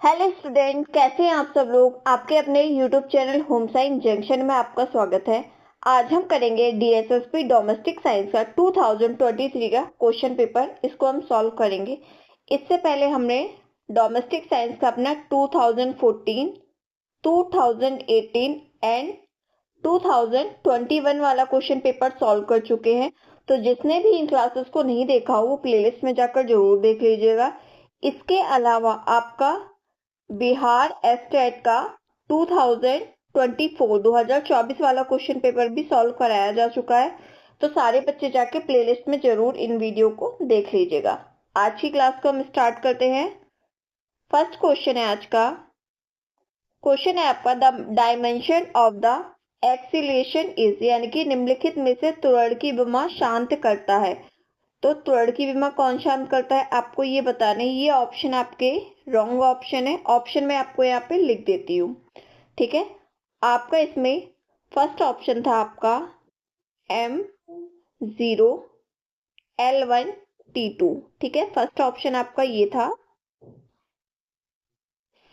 Hello student, कैसे हैं आप सब लोग। आपके अपने YouTube channel home science junction में आपका स्वागत है। आज हम करेंगे डीएसएसपी डोमेस्टिक साइंस का 2023 का क्वेश्चन पेपर। इसको हम सॉल्व करेंगे। इससे पहले हमने डोमेस्टिक साइंस का अपना 2014, 2018 एंड 2021 वाला क्वेश्चन पेपर सॉल्व कर चुके हैं। तो जिसने भी इन क्लासेस को नहीं देखा हो वो प्लेलिस्ट में जाकर जरूर देख लीजिएगा। इसके अलावा आपका बिहार एस्टेट का 2024 वाला क्वेश्चन पेपर भी सॉल्व कराया जा चुका है। तो सारे बच्चे जाके प्लेलिस्ट में जरूर इन वीडियो को देख लीजिएगा। आज की क्लास को हम स्टार्ट करते हैं। फर्स्ट क्वेश्चन है आज का। क्वेश्चन है आपका, the dimension of the acceleration is, यानी कि निम्नलिखित में से त्वरण की विमा शांत करता है। तो त्वरण की विमा कौन शांत करता है आपको ये बताना है। ये ऑप्शन आपके रॉन्ग ऑप्शन है। ऑप्शन में आपको यहाँ पे लिख देती हूँ, ठीक है। आपका इसमें फर्स्ट ऑप्शन था आपका M0 L1 T2, ठीक है। फर्स्ट ऑप्शन आपका ये था।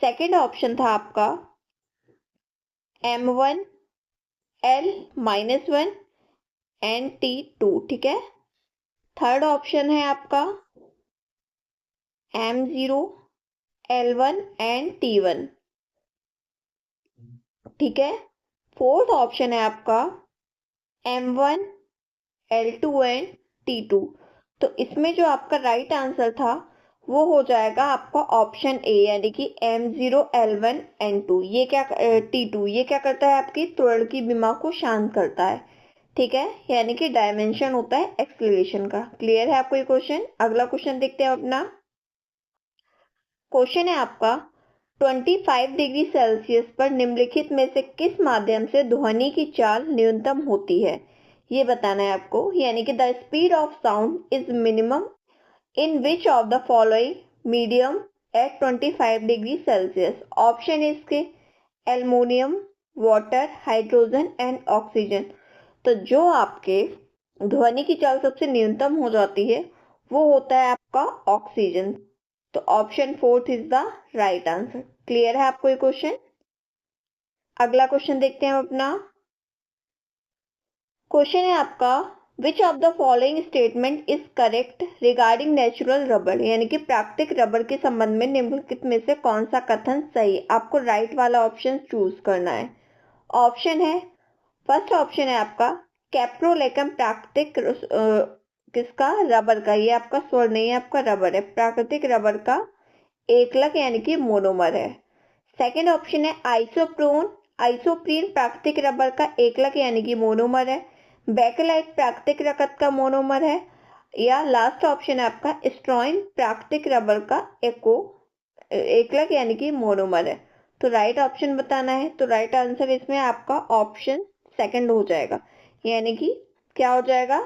सेकंड ऑप्शन था आपका M1 L-1 एंड T2, ठीक है। थर्ड ऑप्शन है आपका M0 L1 एंड T1, ठीक है। फोर्थ ऑप्शन है आपका M1 L2 एंड T2। तो इसमें जो आपका राइट आंसर था वो हो जाएगा आपका ऑप्शन ए, यानी कि M0 L1 N2। ये क्या T2 ये क्या करता है, आपकी त्वरण की विमा को शांत करता है, ठीक है। यानी कि डायमेंशन होता है एक्सीलरेशन का। क्लियर है आपको ये क्वेश्चन। अगला क्वेश्चन देखते हैं अपना। क्वेश्चन है आपका, 25 डिग्री सेल्सियस पर निम्नलिखित में से किस माध्यम से ध्वनि की चाल न्यूनतम होती है, ये बताना है आपको। यानी कि the speed of sound is minimum in which of the following medium at 25 degree Celsius. Option है इसके aluminium, water, hydrogen and oxygen. तो जो आपके ध्वनि की चाल सबसे न्यूनतम हो जाती है वो होता है आपका ऑक्सीजन। तो option fourth is the right answer. Clear है आपको ये क्वेश्चन। अगला क्वेश्चन देखते हैं अपना। क्वेश्चन है आपका, which of the following statement is correct regarding natural rubber, यानी कि प्राकृतिक रबर के संबंध में निम्नलिखित में से कौन सा कथन सही। आपको राइट वाला ऑप्शन चूज करना है। ऑप्शन है, फर्स्ट ऑप्शन है आपका कैप्रोलेकम प्राकृतिक किसका, रबर का। ये आपका स्वर नहीं है, आपका रबर है। प्राकृतिक रबर का एकलक यानी कि मोनोमर है। सेकंड ऑप्शन है आइसोप्रीन प्राकृतिक रबर का एकलक यानी कि मोनोमर है। बेकेलाइट प्राकृतिक रकत का मोनोमर है। या लास्ट ऑप्शन है आपका स्ट्रॉइन प्राकृतिक रबर का एकलक यानी कि मोनोमर है। तो राइट ऑप्शन बताना है। तो राइट आंसर इसमें आपका ऑप्शन सेकंड हो जाएगा, यानी कि क्या हो जाएगा,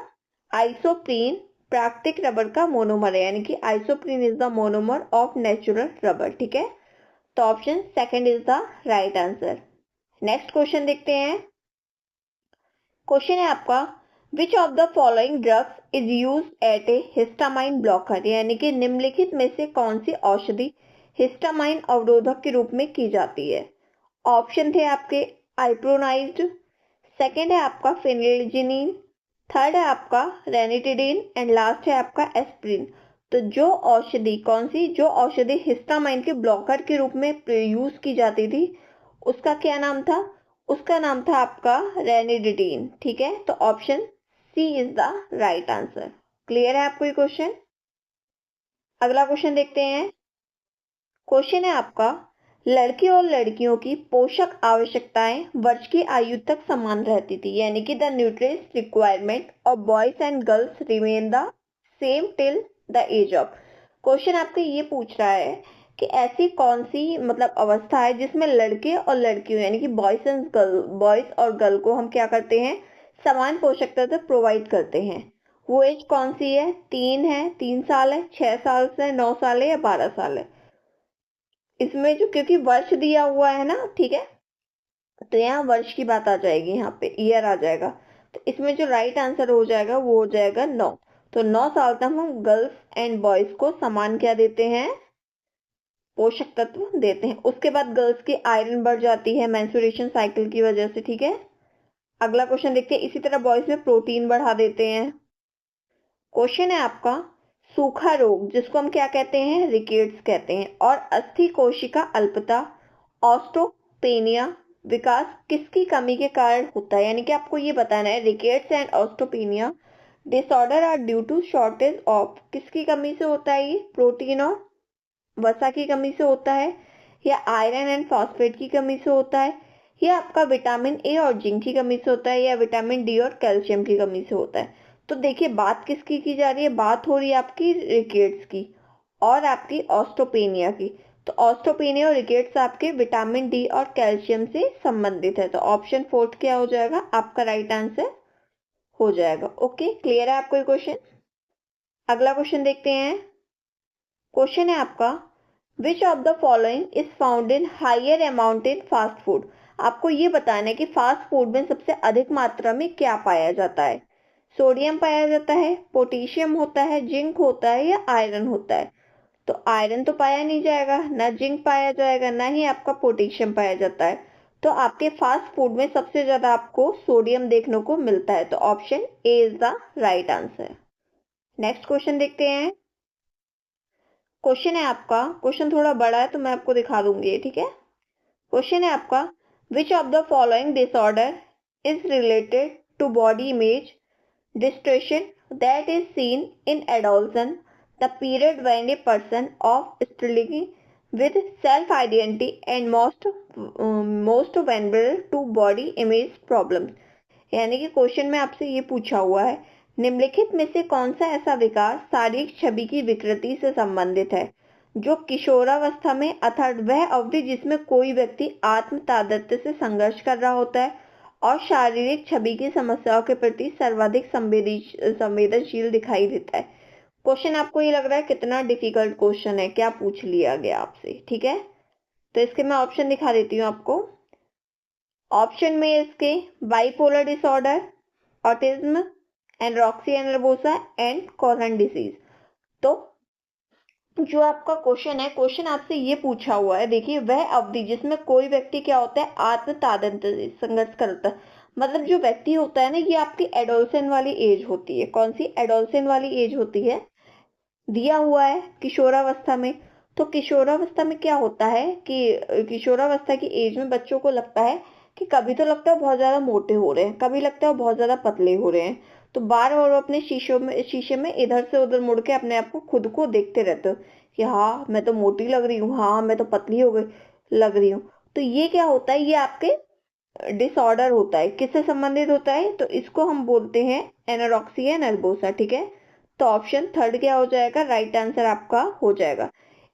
आइसोप्रीन प्राकृतिक रबर का मोनोमर है, यानी कि isoprene is the monomer of natural rubber, ठीक है। तो option second is the right answer. Next question देखते हैं। क्वेश्चन है आपका, which of the following drugs is use at a histamine blocker, यानी कि निम्नलिखित में से कौन सी औषधि हिस्टामाइन अवरोधक के रूप में की जाती है। ऑप्शन थे आपके आइप्रोनाइज्ड, सेकंड है आपका फेनिलजिनिन, थर्ड है आपका रेनिटिडिन एंड लास्ट है आपका एस्प्रिन। तो जो औषधि कौन सी, जो औषधि हिस्टामाइन के ब्लॉकर के रूप में यूज की जाती थी उसका क्या नाम था, उसका नाम था आपका रेनिटिडिन, ठीक है। तो option C is the right answer. Clear है आपको ये क्वेश्चन। अगला क्वेश्चन देखते हैं। क्वेश्चन है आपका, लड़के और लड़कियों की पोषक आवश्यकताएं वर्ष की आयु तक समान रहती थी, यानी कि the nutrients requirement of boys and girls remain the same till the age of. Question आपके ये पूछ रहा है कि ऐसी कौन सी मतलब अवस्था है जिसमें लड़के और लड़कियों यानी कि बॉयज एंड गर्ल, बॉयज और गर्ल को हम क्या करते हैं, समान पोषक तत्व प्रोवाइड करते हैं। वो एज कौन सी है, 3 साल है, 6 साल से 9 साल है या 12 साल है। इसमें जो क्योंकि वर्ष दिया हुआ है ना, ठीक है, तो यहाँ वर्ष की बात आ जाएगी, यहाँ पे ईयर आ जाएगा। तो इसमें जो राइट आंसर हो जाएगा वो हो जाएगा 9। तो 9 साल तक हम गर्ल्स एंड बॉयज को समान क्या देते हैं, पोषक तत्व देते हैं। उसके बाद गर्ल्स की आयरन बढ़ जाती है मेंस्ट्रुएशन साइकिल की वजह से, ठीक है। अगला क्वेश्चन देखते हैं। इसी तरह बॉयज में प्रोटीन बढ़ा देते हैं। क्वेश्चन है आपका, सूखा रोग जिसको हम क्या कहते हैं, रिकेट्स कहते हैं, और अस्थि कोशिका अल्पता ऑस्टोपेनिया विकास किसकी कमी के कारण होता है, यानी कि आपको ये बताना है rickets and osteopenia disorder are due to shortage of, किसकी कमी से होता है, ये प्रोटीन और वसा की कमी से होता है, या आयरन एंड फॉस्फेट की कमी से होता है, या आपका विटामिन ए और जिंक की कमी से होता है, या विटामिन डी और कैल्शियम की कमी से होता है। तो देखिए बात किसकी की जा रही है, बात हो रही है आपकी रिकेट्स की और आपकी ऑस्टोपेनिया की। तो ऑस्टोपेनिया और रिकेट्स आपके विटामिन डी और कैल्शियम से संबंधित है। तो ऑप्शन 4 क्या हो जाएगा, आपका राइट आंसर हो जाएगा। ओके, क्लियर है आपको ये क्वेश्चन। अगला क्वेश्चन देखते हैं। क्वेश्चन है आपका, which of the following is found in higher amount in fast food. आपको ये बताना है कि फास्ट फूड में सबसे अधिक मात्रा में क्या पाया जाता है। सोडियम पाया जाता है, पोटेशियम होता है, जिंक होता है, या आयरन होता है। तो आयरन तो पाया नहीं जाएगा, ना जिंक पाया जाएगा, ना ही आपका पोटेशियम पाया जाता है। तो आपके फास्ट फूड में सबसे ज्यादा आपको सोडियम देखने को मिलता है। तो option A is the right answer. Next question देखते हैं। क्वेश्चन है आपका, क्वेश्चन थोड़ा बड़ा है तो मैं आपको दिखा दूंगी, ठीक है। क्वेश्चन है आपका, which of the following disorder is related to body image distortion that is seen in adolescence, the period when a person of struggling with self-identity and most vulnerable to body image problems। यानी कि question में आपसे ये पूछा हुआ है, निम्नलिखित में से कौन सा ऐसा विकार शारीरिक छवि की विकृति से संबंधित है जो किशोरावस्था में अर्थात वह अवधि जिसमें कोई व्यक्ति आत्म तादात्म्य से संघर्ष कर रहा होता है और शारीरिक छवि की समस्याओं के प्रति सर्वाधिक संवेदनशील दिखाई देता है। क्वेश्चन आपको ये लग रहा है कितना डिफिकल्ट क्वेश्चन है, क्या पूछ लिया गया आपसे, ठीक है। तो इसके मैं ऑप्शन दिखा देती हूँ आपको। ऑप्शन में इसके bipolar disorder, autism, anorexia nervosa and corn disease. तो जो आपका क्वेश्चन है, क्वेश्चन आपसे ये पूछा हुआ है, देखिए वह अवधि जिसमें कोई व्यक्ति क्या होता है, आत्म तादात्म्य से संघर्ष करता है। मतलब जो व्यक्ति होता है ना, ये आपकी एडोलसेंट वाली एज होती है। कौन सी एडोलसेंट वाली एज होती है, दिया हुआ है किशोरावस्था में। तो किशोरावस्था में क्या होता है कि किशोरावस्था की एज में बच्चों को लगता है कि कभी तो लगता है बहुत ज्यादा मोटे हो रहे हैं, कभी लगता है बहुत ज्यादा पतले हो रहे हैं। तो बार बार अपने शीशे में इधर से उधर मुड़ के अपने आप को खुद को देखते रहते हो कि हाँ मैं तो मोटी लग रही हूँ, हाँ मैं तो पतली हो गई लग रही हूँ। तो ये क्या होता है, ये आपके डिसऑर्डर होता है। किससे संबंधित होता है, तो इसको हम बोलते हैं एनोरेक्सिया नर्वोसा, ठीक है। तो ऑप्शन 3 क्या हो जाएगा, राइट आंसर आपका हो जाएगा।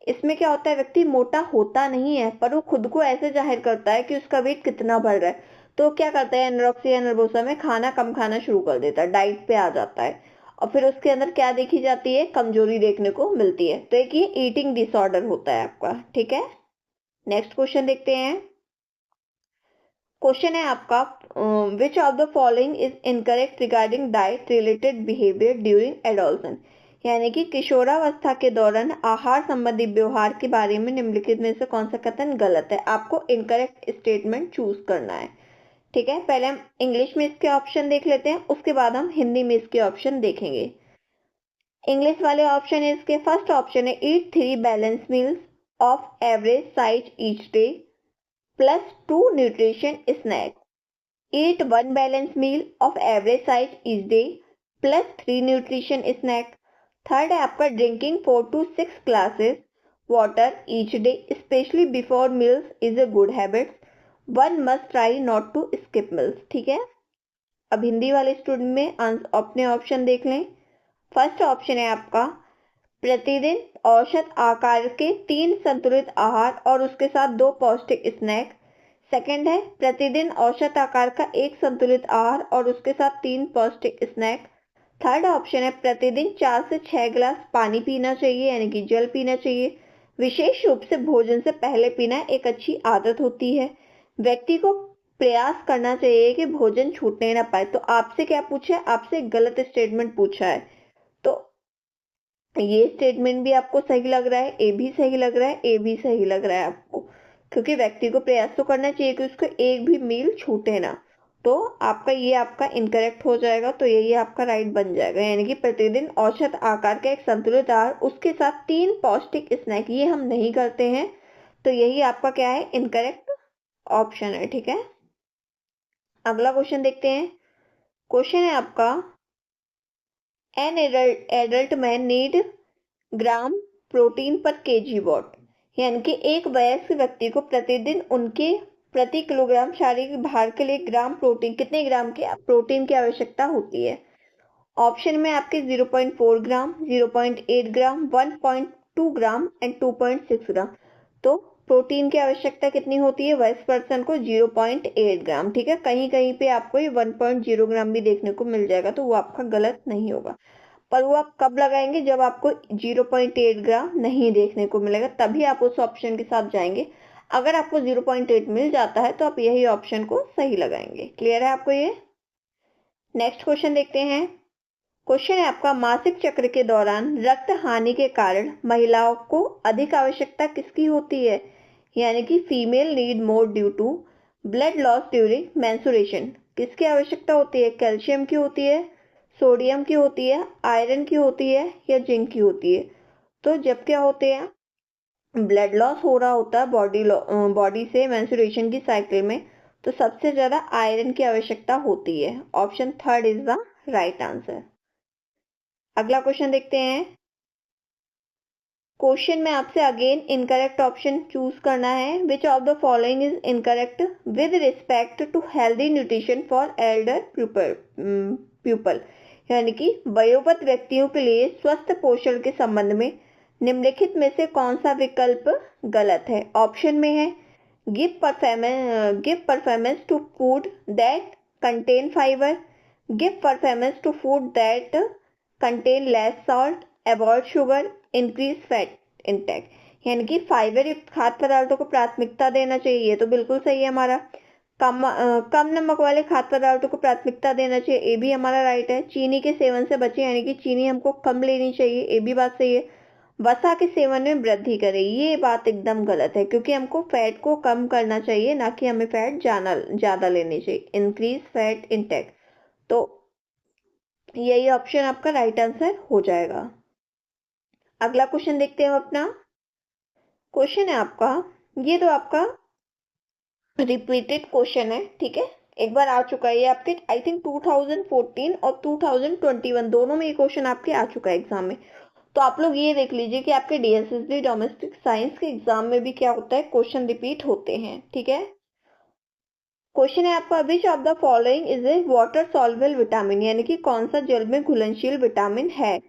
इसमें क्या होता है, व्यक्ति मोटा होता नहीं है पर वो खुद को ऐसे जाहिर करता है कि उसका वेट कितना बढ़ रहा है। तो क्या करता है एनोरेक्सिया नर्वोसा में, खाना कम खाना शुरू कर देता है, डाइट पे आ जाता है, और फिर उसके अंदर क्या देखी जाती है, कमजोरी देखने को मिलती है। तो एक ये ईटिंग डिसऑर्डर होता है आपका, ठीक है। नेक्स्ट क्वेश्चन देखते हैं। क्वेश्चन है आपका, which of the following is incorrect regarding diet related behaviour during adolescence. यानी कि किशोरावस्था के दौरान आहार संबंधी व्यवहार के बारे में निम्नलिखित में से कौन सा कथन गलत है। आपको इनकरेक्ट स्टेटमेंट चूज करना है, ठीक है। पहले हम इंग्लिश में इसके ऑप्शन देख लेते हैं, उसके बाद हम हिंदी में इसके ऑप्शन देखेंगे। इंग्लिश वाले ऑप्शन है इसके, फर्स्ट ऑप्शन है eat 3 balance meals of average size each day plus 2 nutrition snack. Eat 1 balanced meal of average size each day plus 3 nutrition snack। Third है आपका drinking 4 to 6 glasses water each day especially before meals is a good habit। One must try not to skip meals, ठीक है। अब हिंदी वाले student में अपने option देख लें। फर्स्ट ऑप्शन है आपका प्रतिदिन औसत आकार के 3 संतुलित आहार और उसके साथ 2 पौष्टिक स्नैक। सेकंड है प्रतिदिन औसत आकार का 1 संतुलित आहार और उसके साथ 3 पौष्टिक स्नैक। थर्ड ऑप्शन है प्रतिदिन 4 से 6 गिलास पानी पीना चाहिए, यानी कि जल पीना चाहिए। विशेष रूप से भोजन से पहले पीना एक अच्छी आदत होती है। व्यक्ति को प्रयास करना चाहिए कि भोजन छूटने ना पाए। तो आपसे क्या पूछा है, आपसे गलत स्टेटमेंट पूछा है। तो ये स्टेटमेंट भी आपको सही लग रहा है, ए भी सही लग रहा है, ए भी सही लग रहा है आपको, क्योंकि व्यक्ति को प्रयास तो करना चाहिए कि उसको एक भी मील छूटे ना। तो आपका ये आपका इनकरेक्ट हो जाएगा, तो यही आपका राइट बन जाएगा, यानी कि प्रतिदिन औसत आकार का एक संतुलित आहार उसके साथ 3 पौष्टिक स्नैक, ये हम नहीं करते हैं, तो यही आपका क्या है, इनकरेक्ट ऑप्शन है। ठीक है, अगला क्वेश्चन देखते हैं। क्वेश्चन है आपका, an adult man need gram protein पर केजी वॉट, यानी कि एक वयस्क व्यक्ति को प्रतिदिन उनके प्रति किलोग्राम शारीरिक भार के लिए ग्राम प्रोटीन, कितने ग्राम के प्रोटीन की आवश्यकता होती है। ऑप्शन में आपके 0.4 ग्राम, 0.8 ग्राम, 1.2 ग्राम एंड 2.6 ग्राम। तो प्रोटीन की आवश्यकता कितनी होती है वयस्क पर्सन को, 0.8 ग्राम। ठीक है, कहीं कहीं पे आपको ये 1.0 ग्राम भी देखने को मिल जाएगा, तो वो आपका गलत नहीं होगा, पर वो आप कब लगाएंगे, जब आपको 0.8 ग्राम नहीं देखने को मिलेगा, तभी आप उस ऑप्शन के साथ जाएंगे। अगर आपको 0.8 मिल जाता है तो आप यही ऑप्शन को सही लगाएंगे। क्लियर है आपको ये। नेक्स्ट क्वेश्चन देखते हैं। क्वेश्चन है आपका, मासिक चक्र के दौरान रक्त हानि के कारण महिलाओं को अधिक आवश्यकता किसकी होती है, यानी कि female need more due to blood loss during menstruation. किसकी आवश्यकता होती है, कैल्शियम की होती है, सोडियम की होती है, आयरन की होती है, या जिंक की होती है। तो जब क्या होते हैं, ब्लड लॉस हो रहा होता है बॉडी से मेंस्ट्रुएशन की साइकिल में, तो सबसे ज्यादा आयरन की आवश्यकता होती है। Option third is the right answer. अगला क्वेश्चन देखते हैं। क्वेश्चन में आपसे अगेन इनकरेक्ट ऑप्शन चूज करना है। Which of the following is incorrect with respect to healthy nutrition for elder people, यानी कि वयोवृद्ध व्यक्तियों के लिए स्वस्थ पोषण के संबंध में निम्नलिखित में से कौन सा विकल्प गलत है। ऑप्शन में है, give performance to food that contain fibre, give performance to food that contain less salt, avoid sugar, increase fat intake, यानी कि फाइबर युक्त खाद्य पदार्थों को प्राथमिकता देना चाहिए, ये तो बिल्कुल सही है हमारा। कम नमक वाले खाद्य पदार्थों को प्राथमिकता देना चाहिए, ये भी हमारा राइट है। चीनी के सेवन से बचे, यानी कि चीनी हमको कम लेनी चाहिए, ये भी बात सही है। वसा के सेवन में वृद्धि करें, ये बात एकदम गलत है, क्योंकि हमको फैट को कम करना चाहिए, ना कि हमें फैट ज्यादा लेनी चाहिए। इंक्रीज फैट इंटेक, तो यही ऑप्शन आपका राइट आंसर हो जाएगा। अगला क्वेश्चन देखते हैं अपना। क्वेश्चन है आपका, ये तो आपका रिपीटेड क्वेश्चन है, ठीक है, एक बार आ चुका है ये आपके, आई थिंक 2014 और 2021 दोनों में ये क्वेश्चन आपके आ चुका है एग्जाम में। तो आप लोग ये देख लीजिए कि आपके डीएसएसबी डोमेस्टिक साइंस के एग्जाम में भी क्या होता है, क्वेश्चन रिपीट होते हैं। ठीक है, क्वेश्चन है आपका, which of the following is a water soluble vitamin, यानी कि कौन सा जल में घुलनशील विटामिन है।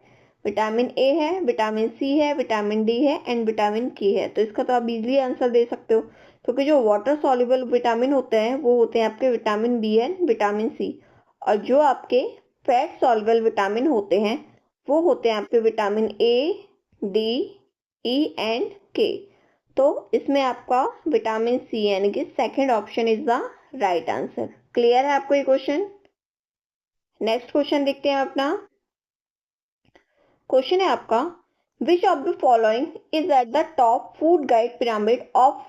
विटामिन ए है, विटामिन सी है, विटामिन डी है एंड विटामिन के है। तो इसका तो आप इजीली आंसर दे सकते हो, क्योंकि जो वाटर सॉल्युबल विटामिन होते हैं वो होते हैं आपके vitamin B and vitamin C, और जो आपके फैट सॉल्युबल विटामिन होते हैं वो होते हैं आपके vitamin A, D, E and के। तो इसमें आपका विटामिन सी यानी कि second option is the right answer. Clear है आपको ये क्वेश्चन। नेक्स्ट क्वेश्चन देखते हैं अपना। क्वेश्चन है आपका, which of the following is at the top food guide pyramid of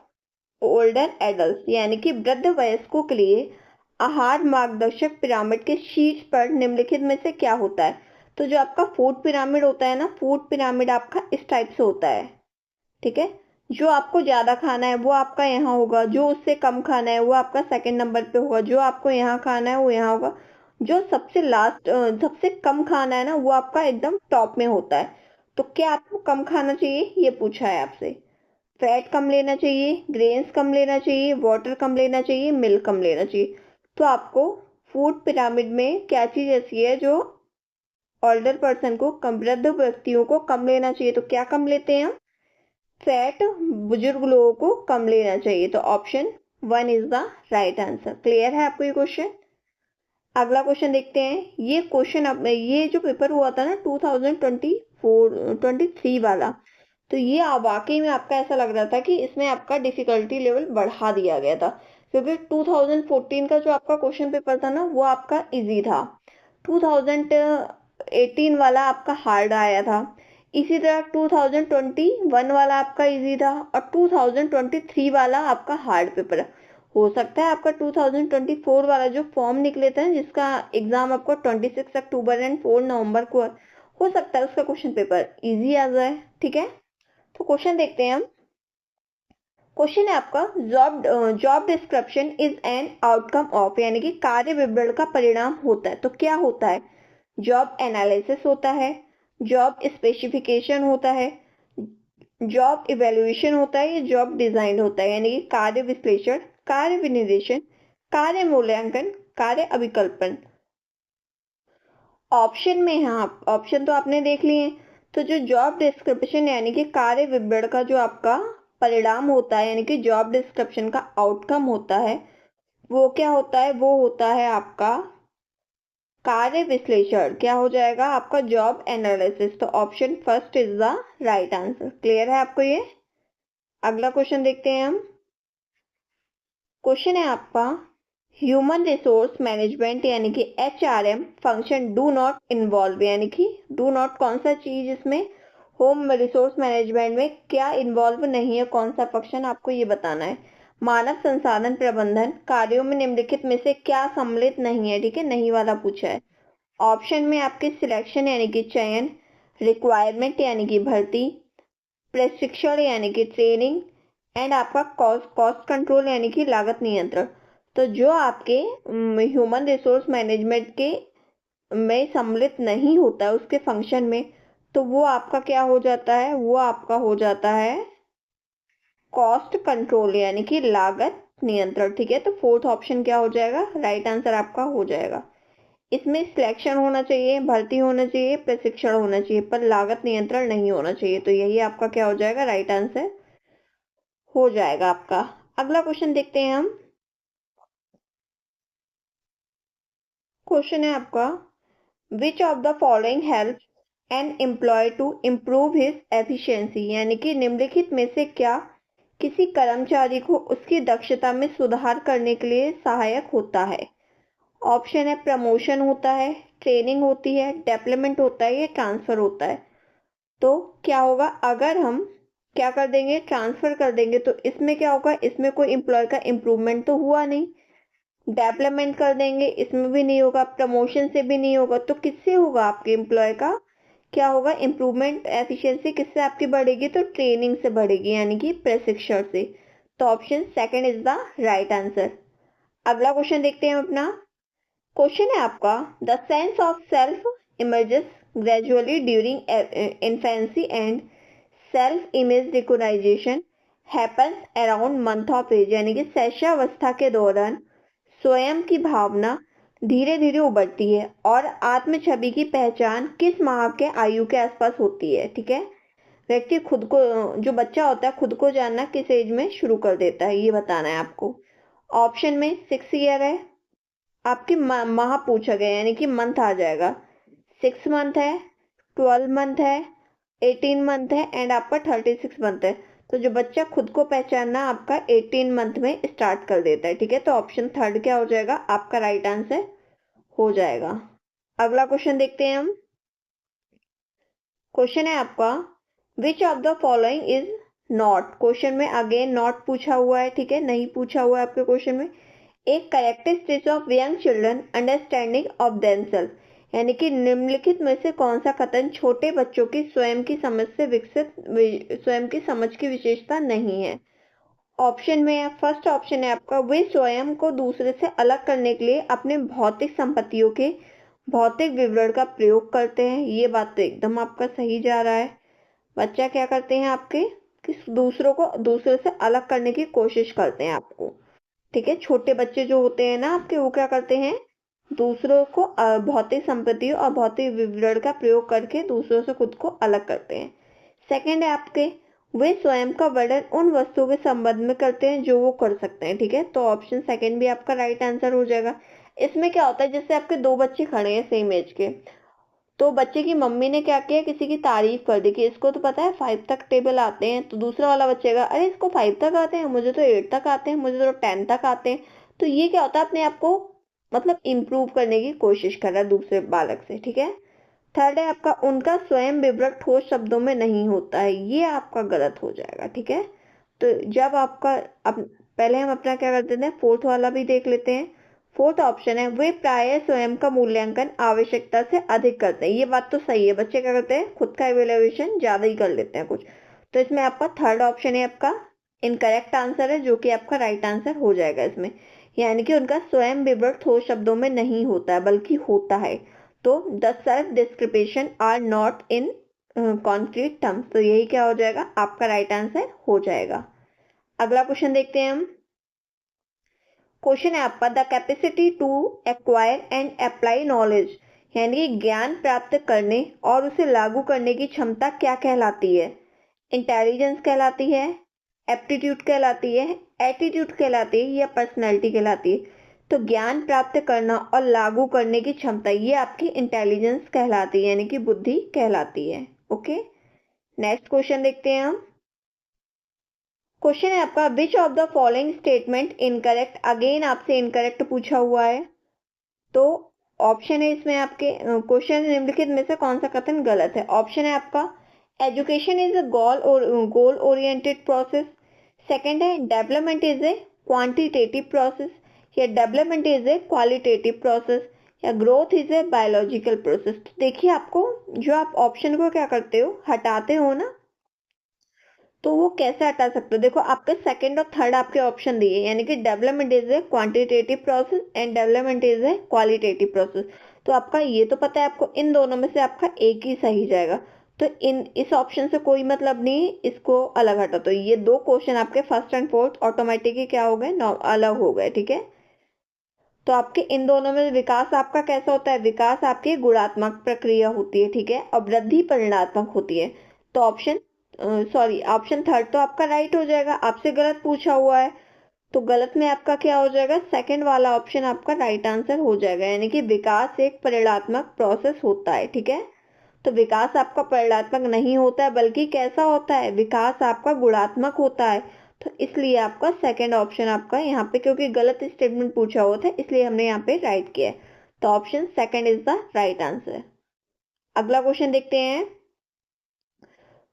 older adult, यानी कि वृद्ध वयस्कों के लिए आहार मार्गदर्शक पिरामिड के शीर्ष पर निम्नलिखित में से क्या होता है। तो जो आपका फूड पिरामिड होता है ना, फूड पिरामिड आपका इस टाइप से होता है। ठीक है, जो आपको ज्यादा खाना है वो आपका यहाँ होगा, जो उससे कम खाना है वो आपका सेकंड नंबर पे होगा, जो आपको यहाँ खाना है वो यहाँ होगा, जो सबसे लास्ट सबसे कम खाना है ना वो आपका एकदम टॉप में होता है। तो क्या आपको कम खाना चाहिए, ये पूछा है आपसे। फैट कम लेना चाहिए, ग्रेन्स कम लेना चाहिए, वाटर कम लेना चाहिए, मिल्क कम लेना चाहिए। तो आपको फूड पिरामिड में क्या चीज ऐसी है जो ओल्डर पर्सन को, वृद्ध व्यक्तियों को कम लेना चाहिए। तो क्या कम लेते हैं हम, फैट बुजुर्ग लोगों को कम लेना चाहिए। तो option 1 is the right answer. Clear है आपको ये क्वेश्चन। अगला क्वेश्चन देखते हैं। ये क्वेश्चन ये जो पेपर हुआ था ना 2023 वाला, तो ये वाकई में आपका ऐसा लग रहा था कि इसमें आपका डिफिकल्टी लेवल बढ़ा दिया गया था, क्योंकि 2014 का जो आपका क्वेश्चन पेपर था ना वो आपका इजी था, 2018 वाला आपका हार्ड आया था, इसी तरह 2021 वाला आपका इजी था और 2023 वाला आपका हार्ड पेपर है। हो सकता है आपका 2024 वाला जो फॉर्म निकले थे जिसका एग्जाम आपको 26 अक्टूबर एंड 4 नवंबर को हो सकता है उसका क्वेश्चन पेपर इजी आ जाए। ठीक है, तो क्वेश्चन देखते हैं हम। क्वेश्चन है आपका, job description is an outcome of, यानी कि कार्य विवरण का परिणाम होता है। तो क्या होता है? जॉब एनालिसिस होता है, जॉब स्पेसिफिकेशन होता है, जॉब इवेल्युएशन होता है, या जॉब डिजाइन होता है। यानी कि कार्य विश्लेषण, कार्य विनिर्देशन, कार्य मूल्यांकन, कार्य अभिकल्पन। ऑप्शन में, हाँ ऑप्शन तो आपने देख लिए हैं। तो जो जॉब डिस्क्रिप्शन यानी कि कार्य विवरण का जो आपका परिणाम होता है, यानी कि जॉब डिस्क्रिप्शन का आउटकम होता है, वो क्या होता है? वो होता है आपका कार्य विश्लेषण। क्या हो जाएगा? आपका जॉब एनालिसिस। तो option first is the right answer. Clear है आपको ये? अगला क्वेश्चन देखते हैं हम। क्वेश्चन है आपका, ह्यूमन रिसोर्स मैनेजमेंट यानी कि HRM function do not involve, यानी कि डू नॉट कौन सा चीज इसमें, होम रिसोर्स मैनेजमेंट में क्या इन्वॉल्व नहीं है, कौन सा फंक्शन आपको ये बताना है। मानव संसाधन प्रबंधन कार्यों में निम्नलिखित में से क्या सम्मिलित नहीं है? ठीक है, नहीं वाला पूछा है। ऑप्शन में आपके सिलेक्शन यानी कि चयन, रिक्वायरमेंट यानी कि भर्ती, प्रशिक्षण यानी कि ट्रेनिंग, एंड आपका कॉस्ट कंट्रोल यानी कि लागत नियंत्रण। तो जो आपके ह्यूमन रिसोर्स मैनेजमेंट के में सम्मिलित नहीं होता है उसके फंक्शन में, तो वो आपका क्या हो जाता है? वो आपका हो जाता है कॉस्ट कंट्रोल यानी कि लागत नियंत्रण। ठीक है, तो फोर्थ ऑप्शन क्या हो जाएगा? राइट आंसर आपका हो जाएगा। इसमें सिलेक्शन होना चाहिए, भर्ती होना चाहिए, प्रशिक्षण होना चाहिए, पर लागत नियंत्रण नहीं होना चाहिए। तो यही आपका क्या हो जाएगा? राइट आंसर हो जाएगा आपका। अगला क्वेश्चन देखते हैं हम। क्वेश्चन है आपका, which of the following help an employ to improve his efficiency, यानी कि निम्नलिखित में से क्या किसी कर्मचारी को उसकी दक्षता में सुधार करने के लिए सहायक होता है। ऑप्शन है प्रमोशन होता है, ट्रेनिंग होती है, डेवलपमेंट होता है, या ट्रांसफर होता है। तो क्या होगा? अगर हम क्या कर देंगे? ट्रांसफर कर देंगे, तो इसमें क्या होगा? इसमें कोई एम्प्लॉय का इम्प्रूवमेंट तो हुआ नहीं। डेवलपमेंट कर देंगे, इसमें भी नहीं होगा, प्रमोशन से भी नहीं होगा, तो किससे होगा? आपके एम्प्लॉय का क्या होगा? इम्प्रूवमेंट एफिशिएंसी किससे आपकी बढ़ेगी? तो ट्रेनिंग से बढ़ेगी, यानी कि प्रशिक्षण से। तो option second is the right answer. अगला क्वेश्चन देखते हैं हम अपना। क्वेश्चन है आपका, the sense of self emerges gradually during infancy and self image recognisation happens around month of age, यानी कि शैशवावस्था के दौरान स्वयं की भावना धीरे धीरे उभरती है और आत्म छवि की पहचान किस माह के आयु के आसपास होती है। ठीक है, व्यक्ति खुद को, जो बच्चा होता है, खुद को जानना किस एज में शुरू कर देता है, ये बताना है आपको। ऑप्शन में 6 ईयर है, आपके माह पूछा गया यानी कि मंथ आ जाएगा। 6 मंथ है, 12 मंथ है, 18 मंथ है, एंड आपका 36 मंथ है। तो जो बच्चा खुद को पहचानना आपका 18 मंथ में स्टार्ट कर देता है। ठीक है, तो ऑप्शन थर्ड क्या हो जाएगा? आपका राइट आंसर हो जाएगा। अगला क्वेश्चन देखते हैं हम। क्वेश्चन है आपका, which of the following is not, question में अगेन नॉट पूछा हुआ है। ठीक है, नहीं पूछा हुआ है आपके क्वेश्चन में। एक characteristics of young children understanding of themselves, यानी कि निम्नलिखित में से कौन सा कथन छोटे बच्चों की स्वयं की समझ से विकसित स्वयं की समझ की विशेषता नहीं है। ऑप्शन में फर्स्ट ऑप्शन है आपका, वे स्वयं को दूसरे से अलग करने के लिए अपने भौतिक संपत्तियों के भौतिक विवरण का प्रयोग करते हैं। ये बात तो एकदम आपका सही जा रहा है। बच्चा क्या करते हैं आपके कि दूसरों को दूसरे से अलग करने की कोशिश करते हैं आपको। ठीक है, छोटे बच्चे जो होते हैं ना आपके, वो क्या करते हैं? दूसरों को भौतिक संपत्ति और भौतिक विवरण का प्रयोग करके दूसरों से खुद को अलग करते हैं। सेकंड है आपके, वे स्वयं का वर्णन उन वस्तुओं के संबंध में करते हैं जो वो कर सकते हैं। ठीक है, तो ऑप्शन सेकंड भी आपका राइट आंसर हो जाएगा। इसमें क्या होता है, जैसे आपके दो बच्चे खड़े हैं सेम एज के, तो बच्चे की मम्मी ने क्या किया, किसी की तारीफ कर दी कि इसको तो पता है 5 तक टेबल आते हैं, तो दूसरा वाला बच्चे का, अरे इसको 5 तक आते हैं, मुझे तो 8 तक आते हैं, मुझे तो 10 तक आते हैं। तो ये क्या होता है, अपने आप को मतलब इम्प्रूव करने की कोशिश कर रहा है दूसरे बालक से। ठीक है, थर्ड है आपका उनका स्वयं विवरण ठोस शब्दों में नहीं होता है, ये आपका गलत हो जाएगा। ठीक है, तो जब आपका पहले हम अपना क्या करते हैं, फोर्थ वाला भी देख लेते हैं। फोर्थ ऑप्शन है वे प्राय स्वयं का मूल्यांकन आवश्यकता से अधिक करते हैं। ये बात तो सही है, बच्चे क्या करते हैं, खुद का इवेल्युएशन ज्यादा ही कर लेते हैं कुछ। तो इसमें आपका थर्ड ऑप्शन है आपका इनकरेक्ट आंसर है, जो कि आपका राइट आंसर हो जाएगा इसमें। यानी कि उनका स्वयं विवरण ठोस शब्दों में नहीं होता है बल्कि होता है। तो the self description are not in concrete terms, तो यही क्या हो जाएगा, आपका राइट आंसर हो जाएगा। अगला क्वेश्चन देखते हैं हम। क्वेश्चन है आपका the capacity to acquire and apply knowledge, यानी कि ज्ञान प्राप्त करने और उसे लागू करने की क्षमता क्या कहलाती है? इंटेलिजेंस कहलाती है, एप्टीट्यूड कहलाती है, एटीट्यूड कहलाती है, या पर्सनैलिटी कहलाती है? तो ज्ञान प्राप्त करना और लागू करने की क्षमता, ये आपकी इंटेलिजेंस कहलाती है, यानी कि बुद्धि कहलाती है। ओके, नेक्स्ट क्वेश्चन देखते हैं हम। क्वेश्चन है आपका which of the following statement incorrect, again आपसे इनकरेक्ट पूछा हुआ है। तो ऑप्शन है इसमें आपके क्वेश्चन निम्नलिखित में से कौन सा कथन गलत है? ऑप्शन है आपका education is a goal oriented process, second है development is a quantitative process, या development is a qualitative process, या growth is a biological process. तो देखिए, आपको जो आप ऑप्शन को क्या करते हो, हटाते हो ना, तो वो कैसे हटा सकते हो? देखो, आपके सेकंड और थर्ड आपके ऑप्शन दिए, यानी कि development is a quantitative process and development is a qualitative process. तो आपका ये तो पता है आपको, इन दोनों में से आपका एक ही सही जाएगा। तो इस ऑप्शन से कोई मतलब नहीं, इसको अलग हटा। तो ये दो क्वेश्चन आपके फर्स्ट एंड फोर्थ ऑटोमेटिकली क्या हो गए, अलग हो गए। ठीक है, तो आपके इन दोनों में विकास आपका कैसा होता है? विकास आपकी गुणात्मक प्रक्रिया होती है। ठीक है, और वृद्धि परिणात्मक होती है। तो ऑप्शन थर्ड तो आपका राइट हो जाएगा, आपसे गलत पूछा हुआ है, तो गलत में आपका क्या हो जाएगा, सेकंड वाला ऑप्शन आपका राइट आंसर हो जाएगा, यानी कि विकास एक परिणात्मक प्रोसेस होता है। ठीक है, तो विकास आपका परिणात्मक नहीं होता है, बल्कि कैसा होता है, विकास आपका गुणात्मक होता है। तो इसलिए आपका सेकंड ऑप्शन आपका यहाँ पे, क्योंकि गलत स्टेटमेंट पूछा हुआ था, इसलिए हमने यहाँ पे राइट किया है। तो option second is the right answer. अगला क्वेश्चन देखते हैं।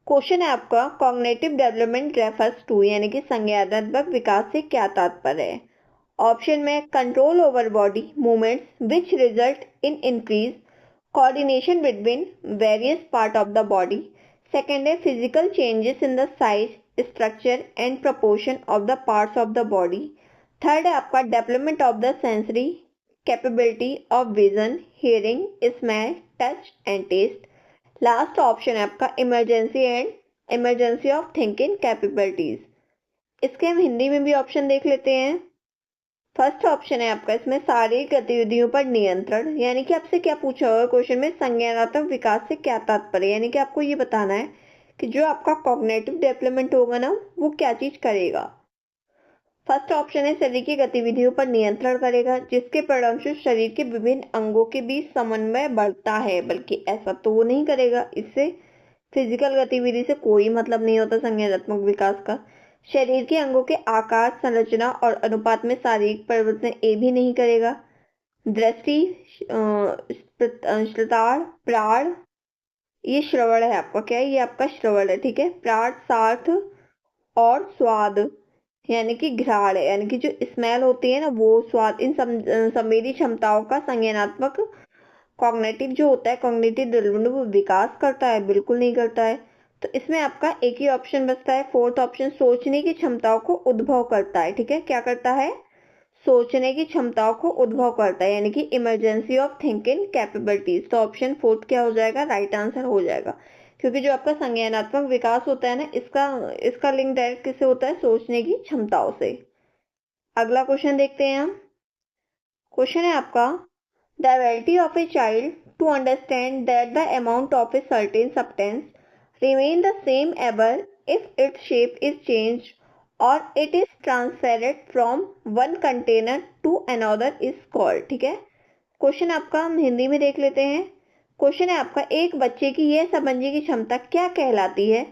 क्वेश्चन है आपका कॉग्निटिव डेवलपमेंट रेफर्स टू, यानी कि संज्ञानात्मक विकास से क्या तात्पर्य है? ऑप्शन में control over body movements which result in increase coordination between various part of the body, second है physical changes in the size structure and proportion of the parts of the body, third है आपका development of the sensory capability of vision, hearing, smell, touch and taste, last option है आपका emergency of thinking capabilities. इसके हम हिंदी में भी option देख लेते हैं। फर्स्ट ऑप्शन है आपका इसमें शारीरिक गतिविधियों पर नियंत्रण, यानी कि आपसे क्या पूछा हुआ है क्वेश्चन में, संज्ञानात्मक विकास से क्या तात्पर्य, यानी कि आपको ये बताना है कि जो आपका कॉग्निटिव डेवलपमेंट होगा ना, वो क्या चीज करेगा। फर्स्ट ऑप्शन है शरीर की गतिविधियों पर नियंत्रण करेगा, जिसके परिणामस्वरूप शरीर के विभिन्न अंगों के बीच समन्वय बढ़ता है, बल्कि ऐसा तो वो नहीं करेगा, इससे फिजिकल गतिविधि से कोई मतलब नहीं होता संज्ञानात्मक विकास का। शरीर के अंगों के आकार, संरचना और अनुपात में शारीरिक परिवर्तन ये भी नहीं करेगा। दृष्टि, श्रुताड़, प्राण, ये श्रवण है आपका, क्या है, ये आपका श्रवण है। ठीक है, प्राण, सार्थ और स्वाद, यानी कि घ्राण है, यानी कि जो स्मेल होती है ना, वो स्वाद, इन संवेदी क्षमताओं का संज्ञानात्मक कॉग्निटिव जो होता है, कॉग्निटिव डेवलपमेंट, वो विकास करता है? बिल्कुल नहीं करता है। तो इसमें आपका एक ही ऑप्शन बचता है, फोर्थ ऑप्शन, सोचने की क्षमताओं को उद्भव करता है। ठीक है, क्या करता है, सोचने की क्षमताओं को उद्भव करता है, यानी कि इमरजेंसी ऑफ थिंकिंग कैपेबिलिटीज। तो ऑप्शन फोर्थ क्या हो जाएगा, राइट आंसर हो जाएगा, क्योंकि जो आपका संज्ञानात्मक विकास होता है ना, इसका लिंक डायरेक्ट किससे होता है, सोचने की क्षमताओं से। अगला क्वेश्चन देखते हैं हम। क्वेश्चन है आपका the ability of a child to understand that the amount of a certain substance remain the same ever if its shape is changed or it is transferred from one container to another is called। ठीक है, question आपका हम हिंदी में देख लेते हैं। Question है आपका एक बच्चे की यह समझने की क्षमता क्या कहलाती है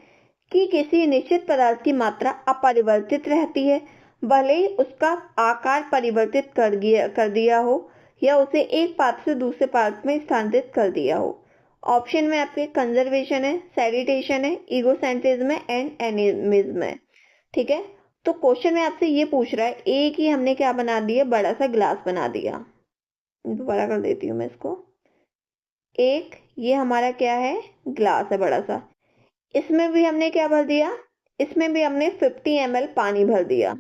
कि किसी निश्चित पदार्थ की मात्रा अपरिवर्तित रहती है, भले ही उसका आकार परिवर्तित कर दिया हो या उसे एक पात्र से दूसरे पात्र में स्थानांतरित कर दिया हो। ऑप्शन में आपके कंजर्वेशन है, सैनिटेशन है, ईगोसेंट्रिज्म है एंड एनिमिज्म है। ठीक है, तो क्वेश्चन में आपसे ये पूछ रहा है, एक ही हमने क्या बना दिया, बड़ा सा ग्लास बना दिया। दोबारा कर देती हूँ मैं इसको। एक ये हमारा क्या है, ग्लास है बड़ा सा, इसमें भी हमने क्या भर दिया, इसमें भी हमने 50 ml पानी भर दिया।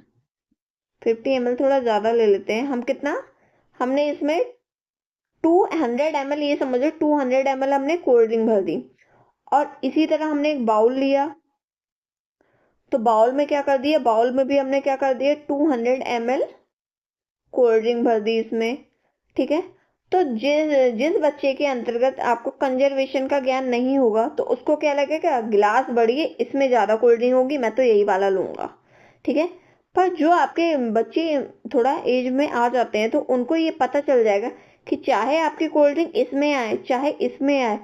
50 ml थोड़ा ज्यादा ले लेते हैं हम, कितना, हमने इसमें 200 ml, ये समझो 200 ml हमने कोल्ड ड्रिंक भर दी। और इसी तरह हमने एक बाउल लिया, तो बाउल में क्या कर दिया, बाउल में भी हमने क्या कर दिया, 200 ml कोल्ड ड्रिंक भर दी इसमें। ठीक है, तो जिस जिस बच्चे के अंतर्गत आपको कंजर्वेशन का ज्ञान नहीं होगा तो उसको क्या लगेगा, गिलास बड़ी है, इसमें ज्यादा कोल्ड ड्रिंक होगी, मैं तो यही वाला लूंगा। ठीक है, पर जो आपके बच्चे थोड़ा एज में आ जाते हैं तो उनको ये पता चल जाएगा कि चाहे आपकी कोल्ड ड्रिंक इसमें आए चाहे इसमें आए,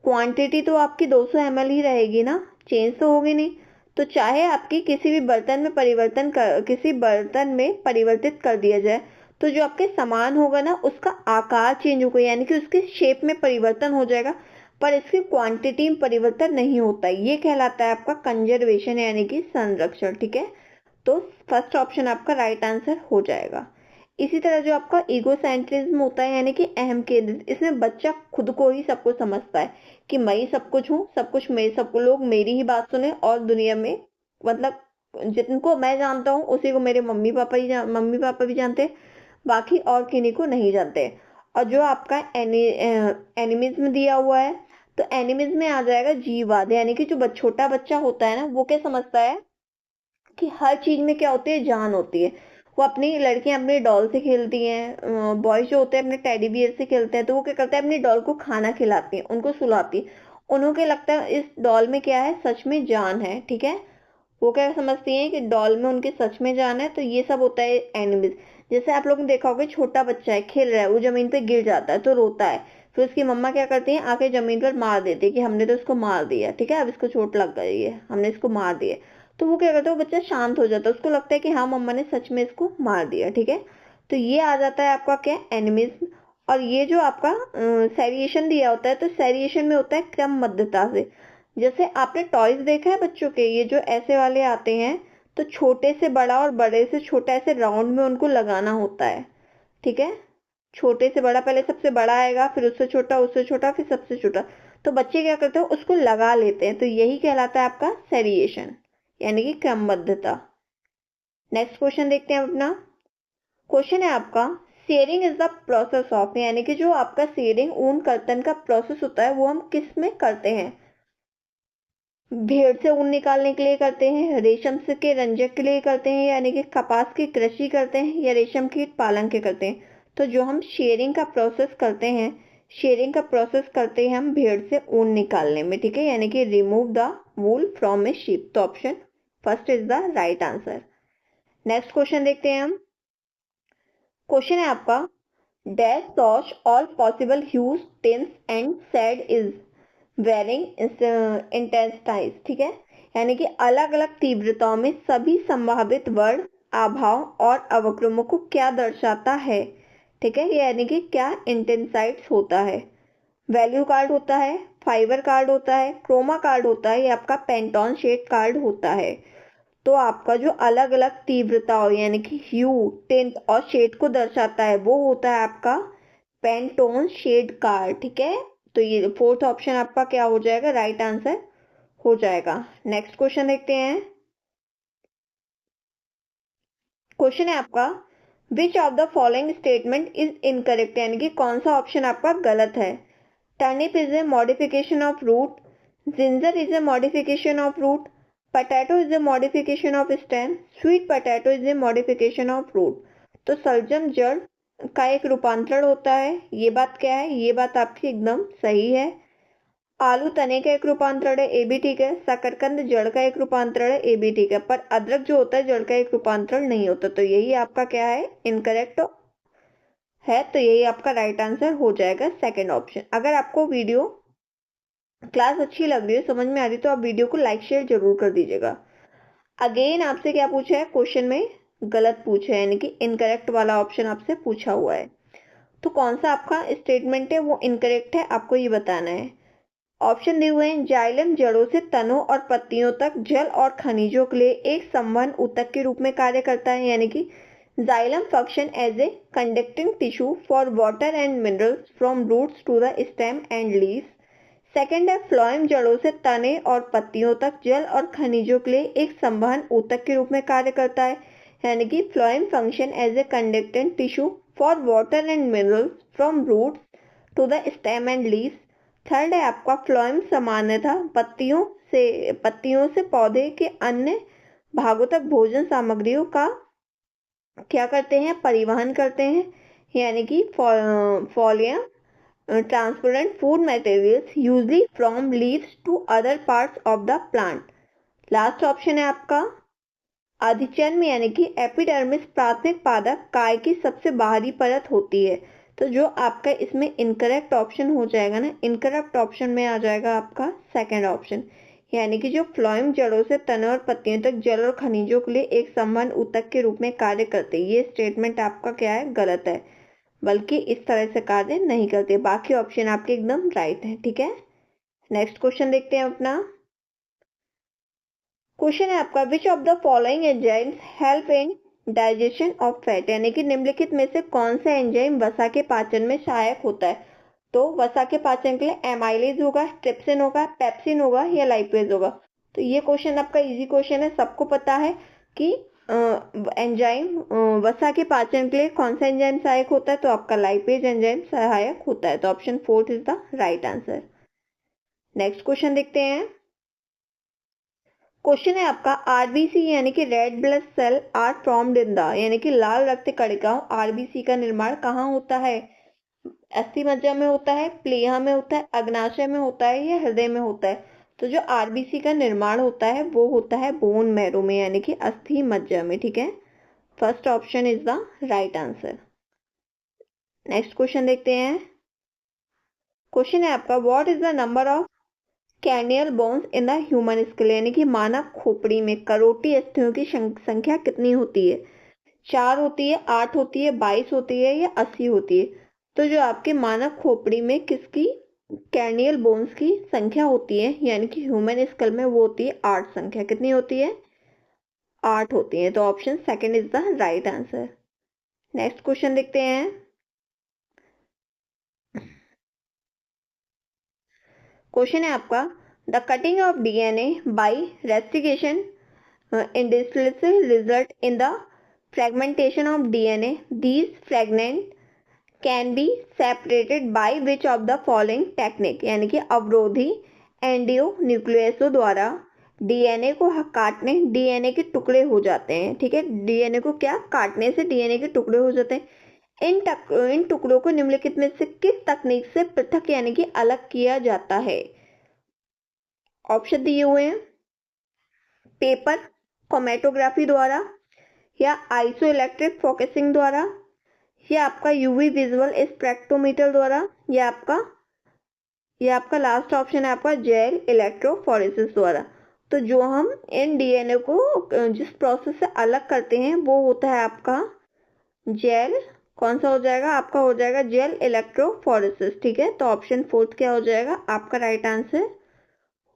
क्वांटिटी तो आपकी 200 ml ही रहेगी ना, चेंज तो होगी नहीं। तो चाहे आपकी किसी भी बर्तन में किसी बर्तन में परिवर्तित कर दिया जाए, तो जो आपके सामान होगा ना उसका आकार चेंज होगा, यानी कि उसके शेप में परिवर्तन हो जाएगा, पर इसकी क्वांटिटी में परिवर्तन नहीं होता। ये कहलाता है आपका कंजर्वेशन यानी कि संरक्षण। ठीक है, तो फर्स्ट ऑप्शन आपका राइट आंसर हो जाएगा। इसी तरह जो आपका ईगोसेंट्रिज्म होता है यानी कि अहम केंद्रित, इसमें बच्चा खुद को ही सब कुछ समझता है कि मैं ही सब कुछ हूँ, सब कुछ मैं, सबको लोग मेरी ही बात सुने, और दुनिया में मतलब जिनको मैं जानता हूँ उसी को मेरे मम्मी पापा भी जानते हैं, बाकी और किन्हीं को नहीं जानते। और जो आपका एनिमिज्म दिया हुआ है, तो एनिमिज्म में आ जाएगा जीववाद, यानी कि जो छोटा बच्चा होता है ना वो क्या समझता है कि हर चीज में क्या होती है, जान होती है। वो अपनी लड़कियां अपने डॉल से खेलती हैं, बॉयज जो होते हैं अपने टेडी बियर से खेलते हैं, तो वो क्या करते हैं, अपनी डॉल को खाना खिलाती हैं, उनको सुलाती हैं। उन्हों को लगता है इस डॉल में क्या है, सच में जान है। ठीक है, वो क्या समझती हैं कि डॉल में उनके सच में जान है। तो ये सब होता है एनिमीज। जैसे आप लोगों ने देखा होगा, छोटा बच्चा है, खेल रहा है, वो जमीन पे गिर जाता है तो रोता है, फिर उसकी मम्मा क्या करती है, आके जमीन पर मार देती है कि हमने तो इसको मार दिया, ठीक है, अब इसको चोट लग गई है, हमने इसको मार दिया। तो वो क्या करता है, वो बच्चा शांत हो जाता है, उसको लगता है कि हाँ मम्मा ने सच में इसको मार दिया। ठीक है, तो ये आ जाता है आपका क्या, एनिमिज्म। और ये जो आपका सेरिएशन दिया होता है, तो सेरिएशन में होता है क्रमबद्धता से। जैसे आपने टॉयज देखा है बच्चों के, ये जो ऐसे वाले आते हैं, तो छोटे से बड़ा और बड़े से छोटा ऐसे राउंड में उनको लगाना होता है। ठीक है, छोटे से बड़ा, पहले सबसे बड़ा आएगा, फिर उससे छोटा, फिर सबसे छोटा। तो बच्चे क्या करते हैं, उसको लगा लेते हैं, तो यही कहलाता है आपका सेरिएशन यानी कि क्रमबद्धता। नेक्स्ट क्वेश्चन देखते हैं अपना। क्वेश्चन है आपका, sharing is the process of, यानी कि जो आपका शेयरिंग ऊन कर्तन का प्रोसेस होता है वो हम किस में करते हैं, भेड़ से ऊन निकालने के लिए करते हैं, रेशम से के रंजक के लिए करते हैं, यानी कि कपास की कृषि करते हैं, या रेशम कीट पालन के करते हैं। तो जो हम शेयरिंग का प्रोसेस करते हैं, शेयरिंग का प्रोसेस करते हैं हम भेड़ से ऊन निकालने में। ठीक है, यानी कि remove the wool from a sheep. तो option first is the right answer. Next question देखते हैं हम। क्वेश्चन है आपका, dash shows all possible hues tints and shades is varying intensities. ठीक है, यानी कि अलग अलग तीव्रताओं में सभी संभावित वर्ण, आभाव और अवक्रमों को क्या दर्शाता है। ठीक है, यानी कि क्या इंटेंसाइट्स होता है। वैल्यू कार्ड होता है, फाइबर कार्ड होता है, क्रोमा कार्ड होता है, या आपका पेंटोन शेड कार्ड होता है। तो आपका जो अलग अलग तीव्रता हो यानी कि ह्यू, टिंट और शेड को दर्शाता है वो होता है आपका पेंटोन शेड कार्ड। ठीक है, तो ये फोर्थ ऑप्शन आपका क्या हो जाएगा, राइट आंसर हो जाएगा। नेक्स्ट क्वेश्चन देखते हैं। क्वेश्चन है आपका, which of the following statement is incorrect, यानी कि कौन सा ऑप्शन आपका गलत है। Turnip is a modification of root, ginger is a modification of root, potato is a modification of stem, sweet potato is a modification of root। तो सलजम जड़ का एक रूपांतरण होता है, ये बात क्या है, ये बात आपकी एकदम सही है। आलू तने का एक रूपांतरण है, ये भी ठीक है। शकरकंद जड़ का एक रूपांतरण है, ये भी ठीक है। पर अदरक जो होता है जड़ का एक रूपांतरण नहीं होता, तो यही आपका क्या है, इनकरेक्ट है। तो यही आपका राइट आंसर हो जाएगा, सेकेंड ऑप्शन। अगर आपको वीडियो क्लास अच्छी लग रही है, समझ में आ रही, तो आप वीडियो को लाइक शेयर जरूर कर दीजिएगा। अगेन आपसे क्या पूछा है, क्वेश्चन में गलत पूछा है, यानी कि इनकरेक्ट वाला ऑप्शन आपसे पूछा हुआ है। तो कौन सा आपका स्टेटमेंट है वो इनकरेक्ट है, आपको ये बताना है। ऑप्शन दिए हुए हैं, जाइलम जड़ों से तनों और पत्तियों तक जल और खनिजों के लिए एक संवहन ऊतक के रूप में कार्य करता है, यानी कि xylem function as a conducting tissue for water and minerals from roots to the stem and leaves. Second है, फ्लोएम जड़ों से तने और पत्तियों तक जल और खनिजों के लिए एक संवहन ऊतक के रूप में कार्य करता है, यानी कि phloem function as a conducting tissue for water and minerals from roots to the stem and leaves. Third है आपका, फ्लोएम सामान्यतः पत्तियों से पौधे के अन्य भागों तक भोजन सामग्रियों का क्या करते हैं, परिवहन करते हैं, यानी कि phloem transparent food materials usually from leaves to other parts of the plant. Last option है आपका, अधिचर्म यानी कि एपिडर्मिस प्राथमिक पादप काय की सबसे बाहरी परत होती है। तो जो आपका इसमें इनकरेक्ट ऑप्शन हो जाएगा ना, इनकरेक्ट ऑप्शन में आ जाएगा आपका सेकंड ऑप्शन, यानी कि जो फ्लोएम जड़ों से तने और पत्तियों तक जल और खनिजों के लिए एक संवहन ऊतक के रूप में कार्य करते हैं, ये स्टेटमेंट आपका क्या है, गलत है, बल्कि इस तरह से कार्य नहीं करते। बाकी ऑप्शन आपके एकदम राइट है। ठीक है, नेक्स्ट क्वेश्चन देखते हैं अपना। क्वेश्चन है आपका, which of the following enzymes help in digestion of fat, यानी कि निम्नलिखित में से कौन सा एंजाइम वसा के पाचन में सहायक होता है। तो वसा के पाचन के लिए एमाइलेज होगा, ट्रिप्सिन होगा, पेप्सिन होगा या लाइपेज होगा। तो ये क्वेश्चन आपका इजी क्वेश्चन है, सबको पता है कि एंजाइम वसा के पाचन के लिए कौन सा एंजाइम सहायक होता है, तो आपका लाइपेज एंजाइम सहायक होता है। तो option fourth is the right answer. Next question देखते हैं। क्वेश्चन है आपका, आरबीसी यानी कि red blood cell are formed in the, यानी कि लाल रक्त कणिकाओं आरबीसी का निर्माण कहाँ होता है। अस्थि मज्जा में होता है, प्लीहा में होता है, अग्नाशय में होता है या हृदय में होता है। तो जो आरबीसी का निर्माण होता है वो होता है बोन मैरो में, यानी कि अस्थि मज्जा में। ठीक है, first option is the right answer. Next question देखते हैं। क्वेश्चन है आपका, what is the number of cranial bones in the human skull, यानी कि मानव खोपड़ी में करोटी अस्थियों की संख्या कितनी होती है। 4 होती है, 8 होती है, 22 होती है या 80 होती है। तो जो आपके मानव खोपड़ी में किसकी कैनियल बोन्स की संख्या होती है, यानी कि ह्यूमन स्केल में, वो होती है 8 संख्या। कितनी होती है, 8 होती है। तो option second is the right answer. Next question देखते हैं। क्वेश्चन है आपका, the cutting of DNA by restriction induces result in the fragmentation of DNA. These fragments can be separated by which of the following technique, यानी कि अवरोधी एंडियोन्यूक्लियसों द्वारा DNA को काटने DNA के टुकड़े हो जाते हैं। ठीक है, डीएनए को क्या काटने से डीएनए के टुकड़े हो जाते हैं। इन टुकड़ों को निम्नलिखित में से किस तकनीक से पृथक यानी कि अलग किया जाता है। ऑप्शन दिए हुए हैं, पेपर क्रोमेटोग्राफी द्वारा, या आइसो इलेक्ट्रिक फोकसिंग द्वारा, या आपका यूवी विजुअल स्पेक्ट्रोमीटर द्वारा, या आपका लास्ट ऑप्शन है आपका जेल इलेक्ट्रोफोरेसिस द्वारा। तो जो हम इन डीएनए को जिस प्रोसेस से अलग करते हैं वो होता है आपका जेल, कौन सा हो जाएगा आपका, हो जाएगा जेल इलेक्ट्रोफोरेसिस। ठीक है, तो ऑप्शन फोर्थ क्या हो जाएगा आपका राइट आंसर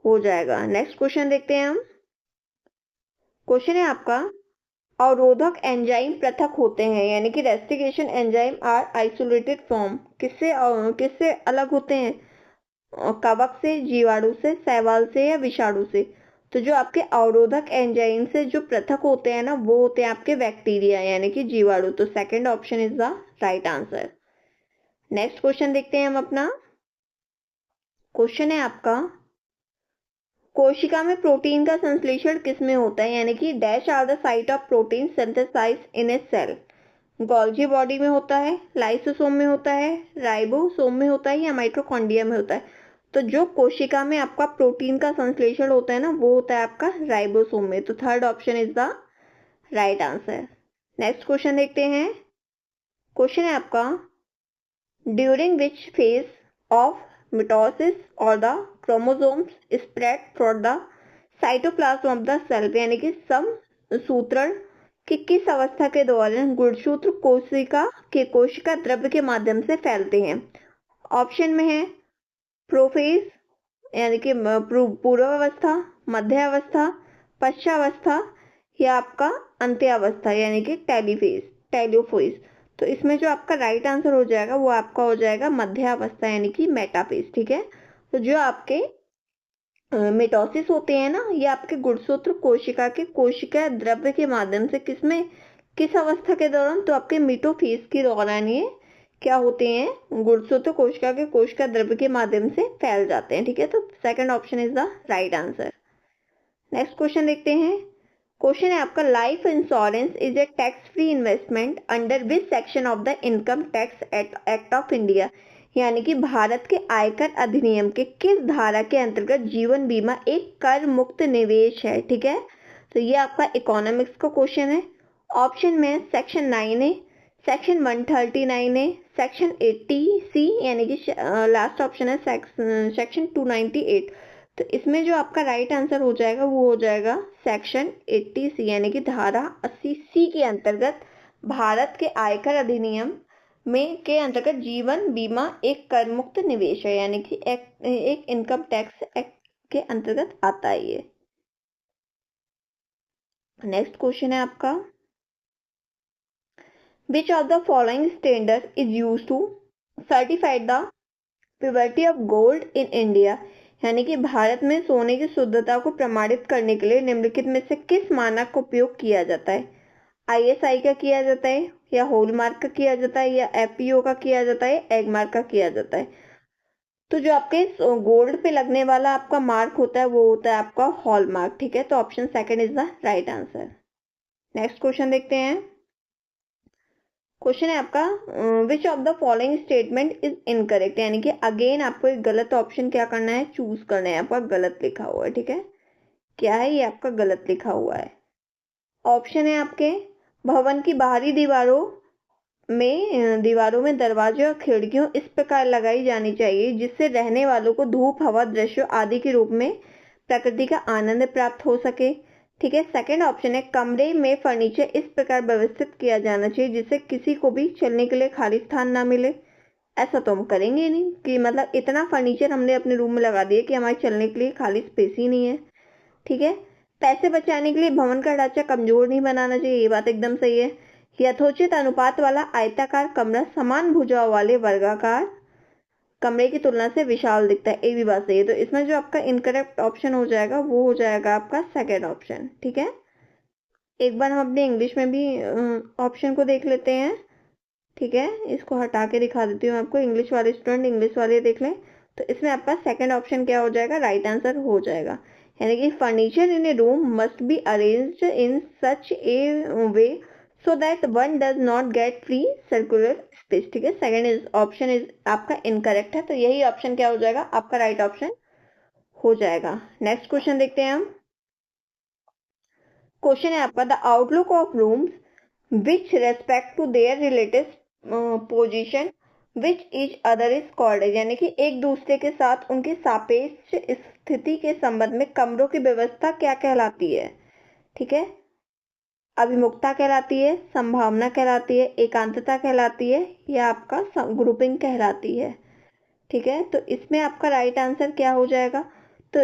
हो जाएगा। नेक्स्ट क्वेश्चन देखते हैं हम। क्वेश्चन है आपका, अवरोधक एंजाइम पृथक होते हैं, यानी कि rustication enzyme are isolated from, किससे अलग होते हैं, कवक से, जीवाणु से, शैवाल से या विषाणु से। तो जो आपके अवरोधक एंजाइम से जो पृथक होते हैं ना, वो होते हैं आपके बैक्टीरिया यानी कि जीवाणु। तो second option is the right answer. Next question देखते हैं हम अपना। क्वेश्चन है आपका, कोशिका में प्रोटीन का संश्लेषण किसमें होता है, यानी कि dash are the site of protein synthesize in a cell. Golgi body में होता है, लाइसोसोम में होता है, राइबोसोम में होता है या माइटोकॉन्ड्रिया में होता है। तो जो कोशिका में आपका प्रोटीन का संश्लेषण होता है ना, वो होता है आपका राइबोसोम में। तो third option is the right answer. Next question देखते हैं। क्वेश्चन है आपका, during which phase of mitosis or the chromosomes spread for the cytoplasm of the cell, यानी कि समसूत्रण की किस अवस्था के दौरान गुणसूत्र कोशिका द्रव्य के माध्यम से फैलते हैं। ऑप्शन में है प्रोफेज, यानी कि पूर्वावस्था, मध्यावस्था, पश्चावस्था या आपका अंत्यावस्था यानी कि टेलोफेज। तो इसमें जो आपका राइट आंसर हो जाएगा वो आपका हो जाएगा मध्यावस्था यानी कि मेटाफेज। ठीक है, तो जो आपके मिटोसिस होते हैं ना, ये आपके गुणसूत्र कोशिका के कोशिका द्रव्य के माध्यम से किस अवस्था के दौरान, तो आपके मिटोफेज के दौरान ये क्या होते हैं, गुणसूत्र कोशिका के कोशिका द्रव्य के माध्यम से फैल जाते हैं। ठीक है, तो second option is the right answer. Next question देखते हैं। क्वेश्चन है आपका, life insurance is a tax free investment under which section of the income tax act of India, यानी कि भारत के आयकर अधिनियम के किस धारा के अंतर्गत जीवन बीमा एक कर मुक्त निवेश है। ठीक है, तो ये आपका इकोनॉमिक्स का क्वेश्चन है। ऑप्शन में सेक्शन 9 है, सेक्शन 139 है, सेक्शन 80C यानी कि लास्ट ऑप्शन है सेक्शन 298। तो इसमें जो आपका राइट आंसर हो जाएगा वो हो जाएगा सेक्शन 80C यानी कि धारा 80C के अंतर्गत भारत के आयकर अधिनियम में के अंतर्गत जीवन बीमा एक कर मुक्त निवेश है, यानी कि एक इनकम टैक्स एक्ट के अंतर्गत आता है ये। नेक्स्ट क्वेश्चन है आपका, which of the following standard is used to certified the purity of gold in India, यानी कि भारत में सोने की शुद्धता को प्रमाणित करने के लिए निम्नलिखित में से किस मानक का उपयोग किया जाता है। ISI का किया जाता है, या हॉलमार्क का किया जाता है, या FPO का किया जाता है, एगमार्क का किया जाता है। तो जो आपके गोल्ड पे लगने वाला आपका मार्क होता है वो होता है आपका हॉलमार्क। ठीक है, तो option second is the right answer. Next question देखते हैं। क्वेश्चन है आपका, which of the following statement is incorrect, यानी कि अगेन आपको एक गलत ऑप्शन क्या करना है, चूज करना है। आपका गलत लिखा हुआ है। ठीक है, क्या है ये आपका गलत लिखा हुआ है। ऑप्शन है आपके, भवन की बाहरी दीवारों में दरवाजे और खिड़कियों इस प्रकार लगाई जानी चाहिए जिससे रहने वालों को धूप, हवा, दृश्य आदि के रूप में प्रकृति का आनंद प्राप्त हो सके। ठीक है, सेकंड ऑप्शन है, कमरे में फर्नीचर इस प्रकार व्यवस्थित किया जाना चाहिए जिससे किसी को भी चलने के लिए खाली स्थान ना मिले। ऐसा तो हम करेंगे नहीं कि मतलब इतना फर्नीचर हमने अपने रूम में लगा दिया कि हमारे चलने के लिए खाली स्पेस ही नहीं है। ठीक है, पैसे बचाने के लिए भवन का ढांचा कमजोर नहीं बनाना चाहिए, ये बात एकदम सही है। यथोचित अनुपात वाला आयताकार कमरा समान भुजाओं वाले वर्गाकार कमरे की तुलना से विशाल दिखता है, ये भी बात सही है। तो इसमें जो आपका इनकरेक्ट ऑप्शन हो जाएगा वो हो जाएगा आपका सेकेंड ऑप्शन। ठीक है, एक बार हम अपने इंग्लिश में भी ऑप्शन को देख लेते हैं। ठीक है, इसको हटा के दिखा देती हूँ आपको, इंग्लिश वाले स्टूडेंट इंग्लिश वाले देख लें। तो इसमें आपका सेकंड ऑप्शन क्या हो जाएगा, राइट आंसर हो जाएगा। यानी कि furniture in A room must be arranged in such A way so that one does not get free circular space। ठीक है, सेकंड इज ऑप्शन इज आपका इनकरेक्ट है, तो यही ऑप्शन क्या हो जाएगा, आपका राइट ऑप्शन हो जाएगा। नेक्स्ट क्वेश्चन देखते हैं हम। क्वेश्चन है आपका, the outlook of rooms which respect to their relative position which each other is called, यानी कि एक दूसरे के साथ उनकी सापेक्ष स्थिति के संबंध में कमरों की व्यवस्था क्या कहलाती है। ठीक है, अभिमुखता कहलाती है, संभावना कहलाती है, एकांतता कहलाती है, या आपका ग्रुपिंग कहलाती है। ठीक है, तो इसमें आपका राइट आंसर क्या हो जाएगा, तो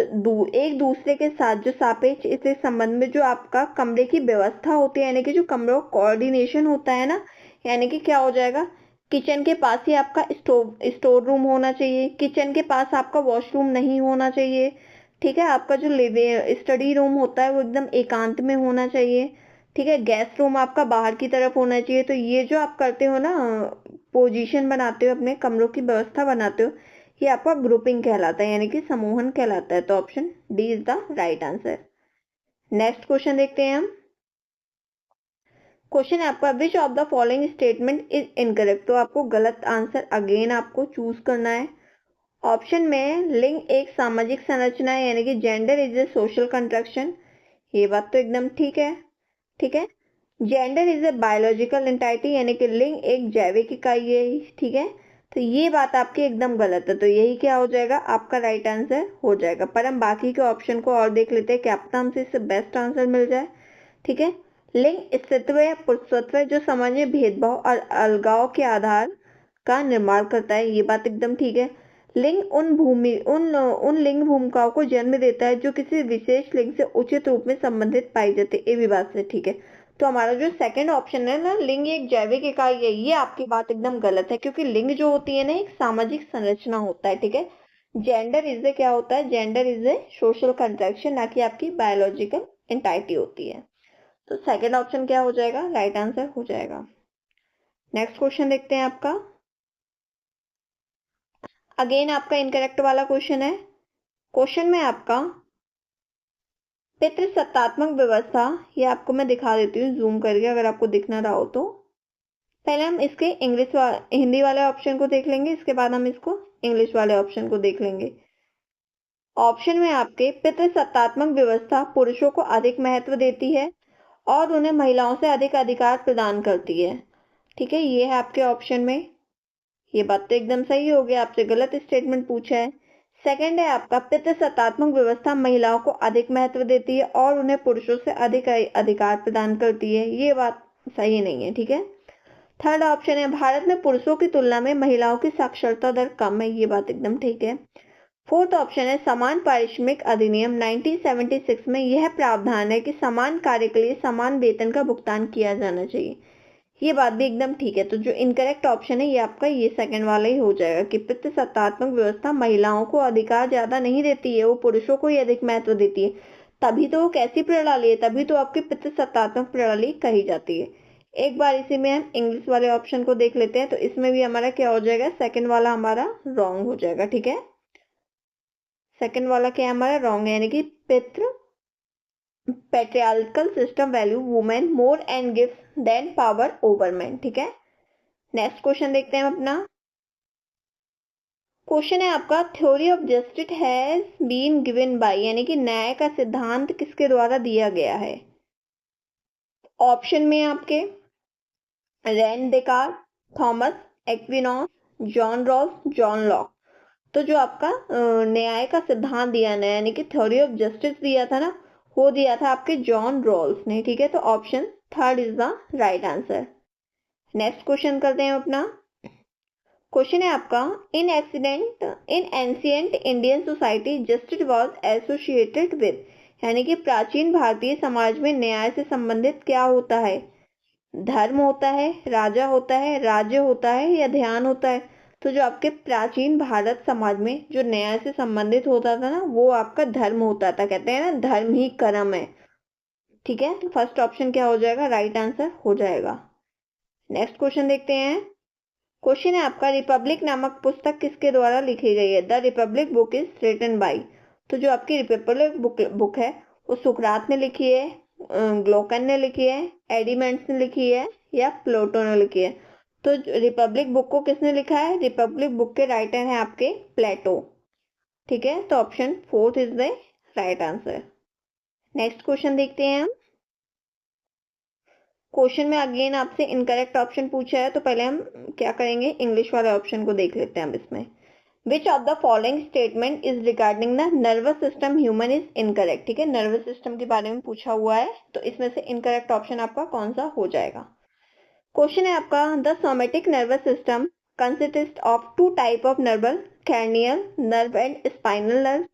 एक दूसरे के साथ जो सापेक्ष इसके संबंध में जो आपका कमरे की व्यवस्था होती है, यानी कि जो कमरों कोऑर्डिनेशन होता है ना, यानी कि क्या हो जाएगा, किचन के पास ही आपका स्टोर रूम होना चाहिए, किचन के पास आपका वॉशरूम नहीं होना चाहिए। ठीक है, आपका जो स्टडी रूम होता है वो एकदम एकांत में होना चाहिए। ठीक है, गेस्ट रूम आपका बाहर की तरफ होना चाहिए। तो ये जो आप करते हो ना, पोजीशन बनाते हो, अपने कमरों की व्यवस्था बनाते हो, ये आपका ग्रुपिंग कहलाता है, यानी कि समूहन कहलाता है। तो option D is the right answer. Next question देखते हैं हम। क्वेश्चन है आपका, which of the following statement is incorrect, तो आपको गलत आंसर अगेन आपको चूज करना है। ऑप्शन में लिंग एक सामाजिक संरचना है, यानी कि gender is a social construction, ये बात तो एकदम ठीक है। ठीक है, gender is a biological entity, यानी कि लिंग एक जैविक इकाई है। ठीक है, तो ये बात आपकी एकदम गलत है, तो यही क्या हो जाएगा, आपका राइट आंसर हो जाएगा। पर हम बाकी के ऑप्शन को और देख लेते हैं, क्या पता हमसे इससे बेस्ट आंसर मिल जाए। ठीक है, लिंग स्त्रीत्व या पुरुषत्व जो समाज में भेदभाव और अलगाव के आधार का निर्माण करता है, ये बात एकदम ठीक है। लिंग उन लिंग भूमिकाओं को जन्म देता है जो किसी विशेष लिंग से उचित रूप में संबंधित पाई जाती है। ये भी बात से ठीक है। तो हमारा जो सेकंड ऑप्शन है ना, लिंग एक जैविक इकाई है, ये आपकी बात एकदम गलत है, क्योंकि लिंग जो होती है ना एक सामाजिक संरचना होता है। ठीक है, जेंडर इज ए क्या होता है, gender is a social contraction, ना कि आपकी बायोलॉजिकल एंटाइटी होती है। तो सेकंड ऑप्शन क्या हो जाएगा, राइट आंसर हो जाएगा। नेक्स्ट क्वेश्चन देखते हैं आपका। अगेन आपका इनकरेक्ट वाला क्वेश्चन है। क्वेश्चन में आपका पितृसत्तात्मक व्यवस्था, ये आपको मैं दिखा देती हूँ जूम करके अगर आपको दिख ना रहा हो तो। पहले हम इसके हिंदी वाले ऑप्शन को देख लेंगे, इसके बाद हम इसको इंग्लिश वाले ऑप्शन को देख लेंगे। ऑप्शन में आपके पितृसत्तात्मक व्यवस्था पुरुषों को अधिक महत्व देती है और उन्हें महिलाओं से अधिक अधिकार प्रदान करती है। ठीक है, ये है आपके ऑप्शन में। ये बात तो एकदम सही हो गया, आपसे गलत स्टेटमेंट पूछा है। सेकंड है आपका पितृसत्तात्मक व्यवस्था महिलाओं को अधिक महत्व देती है और उन्हें पुरुषों से अधिक अधिकार प्रदान करती है, ये बात सही नहीं है। ठीक है, थर्ड ऑप्शन है भारत में पुरुषों की तुलना में महिलाओं की साक्षरता दर कम है, ये बात एकदम ठीक है। फोर्थ ऑप्शन है समान पारिश्रमिक अधिनियम 1976 में यह प्रावधान है कि समान कार्य के लिए समान वेतन का भुगतान किया जाना चाहिए, ये बात भी एकदम ठीक है। तो जो इनकरेक्ट ऑप्शन है ये आपका ये सेकंड वाला ही हो जाएगा कि पितृसत्तात्मक व्यवस्था महिलाओं को अधिकार ज्यादा नहीं देती है, वो पुरुषों को ही अधिक महत्व देती है। तभी तो वो कैसी प्रणाली है, तभी तो आपकी पितृसत्तात्मक प्रणाली कही जाती है। एक बार इसी में हम इंग्लिश वाले ऑप्शन को देख लेते हैं। तो इसमें भी हमारा क्या हो जाएगा, सेकंड वाला हमारा रॉन्ग हो जाएगा। ठीक है, सेकंड वाला क्या है हमारा रॉन्ग है, यानी कि patriarchal system value women more and gives than power over men। ठीक है, नेक्स्ट क्वेश्चन देखते हैं हम अपना। क्वेश्चन है आपका theory of justice has been given by, यानी कि न्याय का सिद्धांत किसके द्वारा दिया गया है। ऑप्शन में आपके Rene Descartes, Thomas Aquinas, John Rawls, John Locke. तो जो आपका न्याय का सिद्धांत दिया ना, यानी कि थ्योरी ऑफ जस्टिस दिया था ना, वो दिया था आपके जॉन रॉल्स ने। ठीक है, तो option third is the right answer. Next question करते हैं अपना। क्वेश्चन है आपका इन ancient Indian society justice was associated with, यानी कि प्राचीन भारतीय समाज में न्याय से संबंधित क्या होता है, धर्म होता है, राजा होता है, राज्य होता है या ध्यान होता है। तो जो आपके प्राचीन भारत समाज में जो न्याय से संबंधित होता था ना, वो आपका धर्म होता था। कहते हैं ना धर्म ही कर्म है। ठीक है, तो फर्स्ट ऑप्शन क्या हो जाएगा, राइट आंसर हो जाएगा। नेक्स्ट क्वेश्चन देखते हैं। क्वेश्चन है आपका रिपब्लिक नामक पुस्तक किसके द्वारा लिखी गई है, the Republic book is written by. तो जो आपकी रिपब्लिक बुक है वो सुकरात ने लिखी है, ग्लोकन ने लिखी है, एडिमेंट्स ने लिखी है या प्लेटो ने लिखी है। तो रिपब्लिक बुक को किसने लिखा है, रिपब्लिक बुक के राइटर हैं आपके प्लेटो। ठीक है, तो option fourth is the right answer. Next question देखते हैं हम। क्वेश्चन में अगेन आपसे इनकरेक्ट ऑप्शन पूछा है, तो पहले हम क्या करेंगे, इंग्लिश वाले ऑप्शन को देख लेते हैं हम इसमें। विच of the following statement is regarding the nervous system human is incorrect. ठीक है, नर्वस सिस्टम के बारे में पूछा हुआ है, तो इसमें से इनकरेक्ट ऑप्शन आपका कौन सा हो जाएगा। क्वेश्चन है आपका the somatic nervous system consist of two type of neural, cranial nerve and spinal nerve।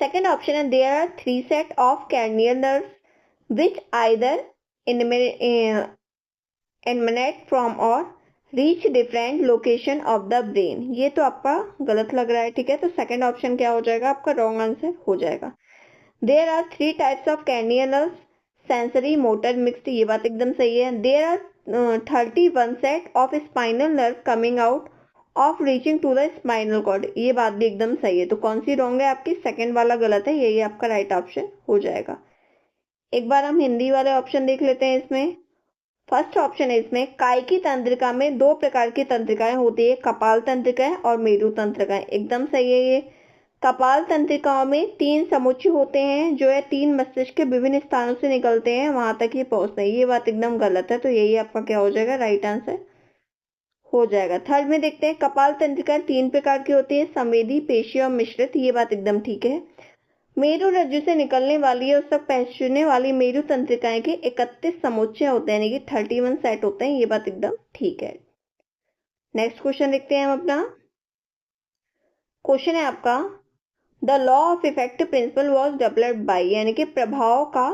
Second option है there are three set of cranial nerves which either emanate from or reach different location of the brain। ये तो आपका गलत लग रहा है। ठीक है, तो सेकंड ऑप्शन क्या हो जाएगा, आपका रॉन्ग आंसर हो जाएगा। there are three types of cranial nerves, sensory motor mixed, ये बात एकदम सही है। there are 31 set of spinal nerve coming out of reaching to the spinal cord, ये बात भी एकदम सही है। तो कौन सी रॉन्ग है आपकी, सेकंड वाला गलत है, यही आपका राइट ऑप्शन हो जाएगा। एक बार हम हिंदी वाले ऑप्शन देख लेते हैं इसमें। फर्स्ट ऑप्शन है इसमें कायिकी तंत्रिका में दो प्रकार की तंत्रिकाएं होती है, कपाल तंत्रिकाएं और मेरु तंत्रिकाएं, एकदम सही है ये। कपाल तंत्रिकाओं में तीन समुच्चय होते हैं जो है तीन मस्तिष्क के विभिन्न स्थानों से निकलते हैं, वहां तक ये पहुंचते हैं, ये बात एकदम गलत है। तो यही आपका क्या हो जाएगा, राइट आंसर हो जाएगा। थर्ड में देखते हैं कपाल तंत्रिका तीन प्रकार की होती है, संवेदी, पेशीय और मिश्रित, ये बात एकदम ठीक है। मेरु रज्जु से निकलने वाली और सब पहुंचने वाली मेरु तंत्रिकाएं के 31 समुच्चय होते हैं, यानी कि 31 सेट होते हैं, ये बात एकदम ठीक है। नेक्स्ट क्वेश्चन देखते हैं हम अपना। क्वेश्चन है आपका, the law of effective principle was developed by, यानी कि प्रभाव का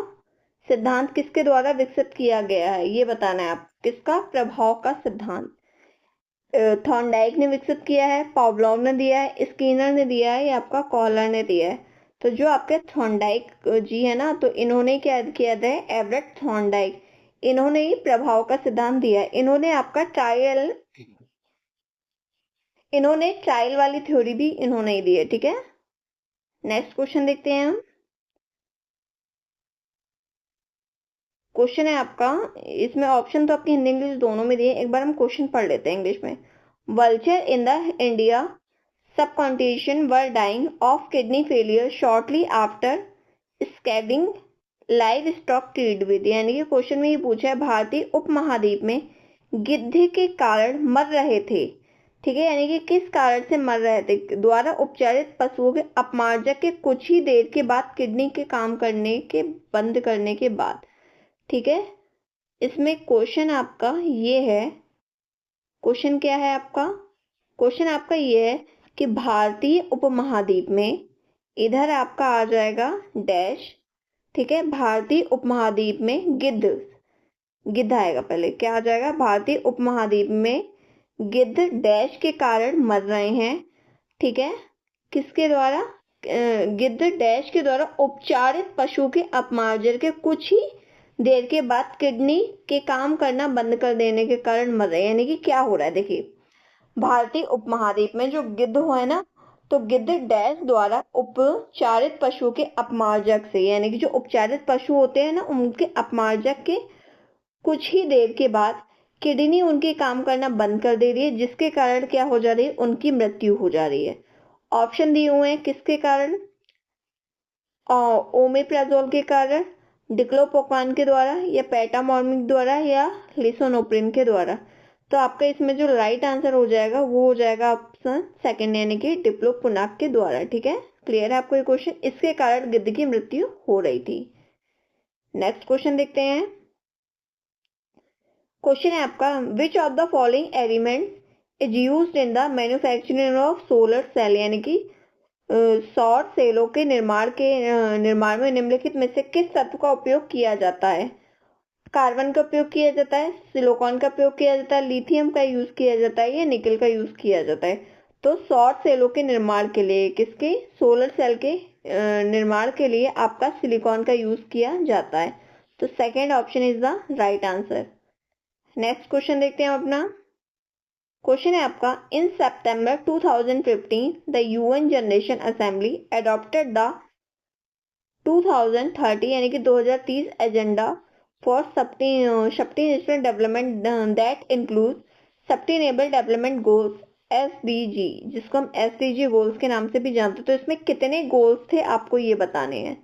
सिद्धांत किसके द्वारा विकसित किया गया है, ये बताना है आप। किसका? प्रभाव का सिद्धांत थॉर्नडाइक ने विकसित किया है, पावलोव ने दिया है, स्किनर ने दिया है, या आपका कॉलर ने दिया है। तो जो आपके थॉर्नडाइक जी है ना, तो इन्होंने क्या किया था, एवरेट थॉर्नडाइक, इन्होंने ही प्रभाव का सिद्धांत दिया है। इन्होंने आपका ट्रायल वाली थ्योरी भी इन्होंने ही दी है, ठीक है। नेक्स्ट क्वेश्चन देखते हैं हम। क्वेश्चन है आपका, इसमें ऑप्शन तो आपकी हिंदी इंग्लिश दोनों में दिए, एक बार हम क्वेश्चन पढ़ लेते हैं इंग्लिश में। Vulture in the India subcontinent were dying of kidney failure shortly after scavenging livestock treated with, यानी कि क्वेश्चन में ये पूछा है भारतीय उपमहाद्वीप में गिद्धे के कारण मर रहे थे, ठीक है, यानी कि किस कारण से मर रहे थे, द्वारा उपचारित पशुओं के अपमार्जक के कुछ ही देर के बाद किडनी के काम करने के बंद करने के बाद, ठीक है। इसमें क्वेश्चन आपका ये है, क्वेश्चन क्या है आपका, क्वेश्चन आपका ये है कि भारतीय उपमहाद्वीप में, इधर आपका आ जाएगा डैश, ठीक है, भारतीय उपमहाद्वीप में गिद्ध आएगा पहले, क्या आ जाएगा, भारतीय उपमहाद्वीप में गिद्ध डैश के कारण मर रहे हैं, ठीक है, किसके द्वारा, गिद्ध डैश के द्वारा उपचारित पशु के अपमार्जन के कुछ ही देर के बाद किडनी के काम करना बंद कर देने के कारण मर रहे हैं। यानी कि क्या हो रहा है, देखिए भारतीय उपमहाद्वीप में जो गिद्ध हुआ है ना, तो गिद्ध डैश द्वारा उपचारित पशु के अपमार्जक से, यानी कि जो उपचारित पशु होते हैं ना, उनके अपमार्जक के कुछ ही देर के बाद किडनी उनके काम करना बंद कर दे रही है, जिसके कारण क्या हो जा रही है, उनकी मृत्यु हो जा रही है। ऑप्शन दिए हुए हैं, किसके कारण, ओमेप्राजोल के कारण, डिक्लोपोकान के द्वारा, या पेटामोर्फिन द्वारा, या लिसोनोप्रिन के द्वारा। तो आपका इसमें जो राइट आंसर हो जाएगा वो हो जाएगा ऑप्शन सेकंड, यानी कि डिक्लोपोनाक के द्वारा, ठीक है। क्लियर है आपको ये क्वेश्चन, इसके कारण गिद्ध की मृत्यु हो रही थी। नेक्स्ट क्वेश्चन देखते हैं। क्वेश्चन है आपका, which of the following element is used in the manufacturing of solar cell, यानी कि सौर सेलों के निर्माण में निम्नलिखित में से किस तत्व का उपयोग किया जाता है। कार्बन का उपयोग किया जाता है, सिलिकॉन का उपयोग किया जाता है, लिथियम का यूज किया जाता है, या निकल का यूज किया जाता है। तो सौर सेलों के निर्माण के लिए, किसके, सोलर सेल के निर्माण के लिए आपका सिलिकॉन का यूज किया जाता है। तो second option is the right answer. Next question देखते हैं अपना। क्वेश्चन है आपका, इन सितंबर 2015 the UN generation assembly adopted the 2030 यानी कि 2030 agenda for sustainable development that include sustainable development goals SDG, जिसको हम एसडीजी गोल्स के नाम से भी जानते हैं। तो इसमें कितने गोल्स थे आपको ये बताने हैं।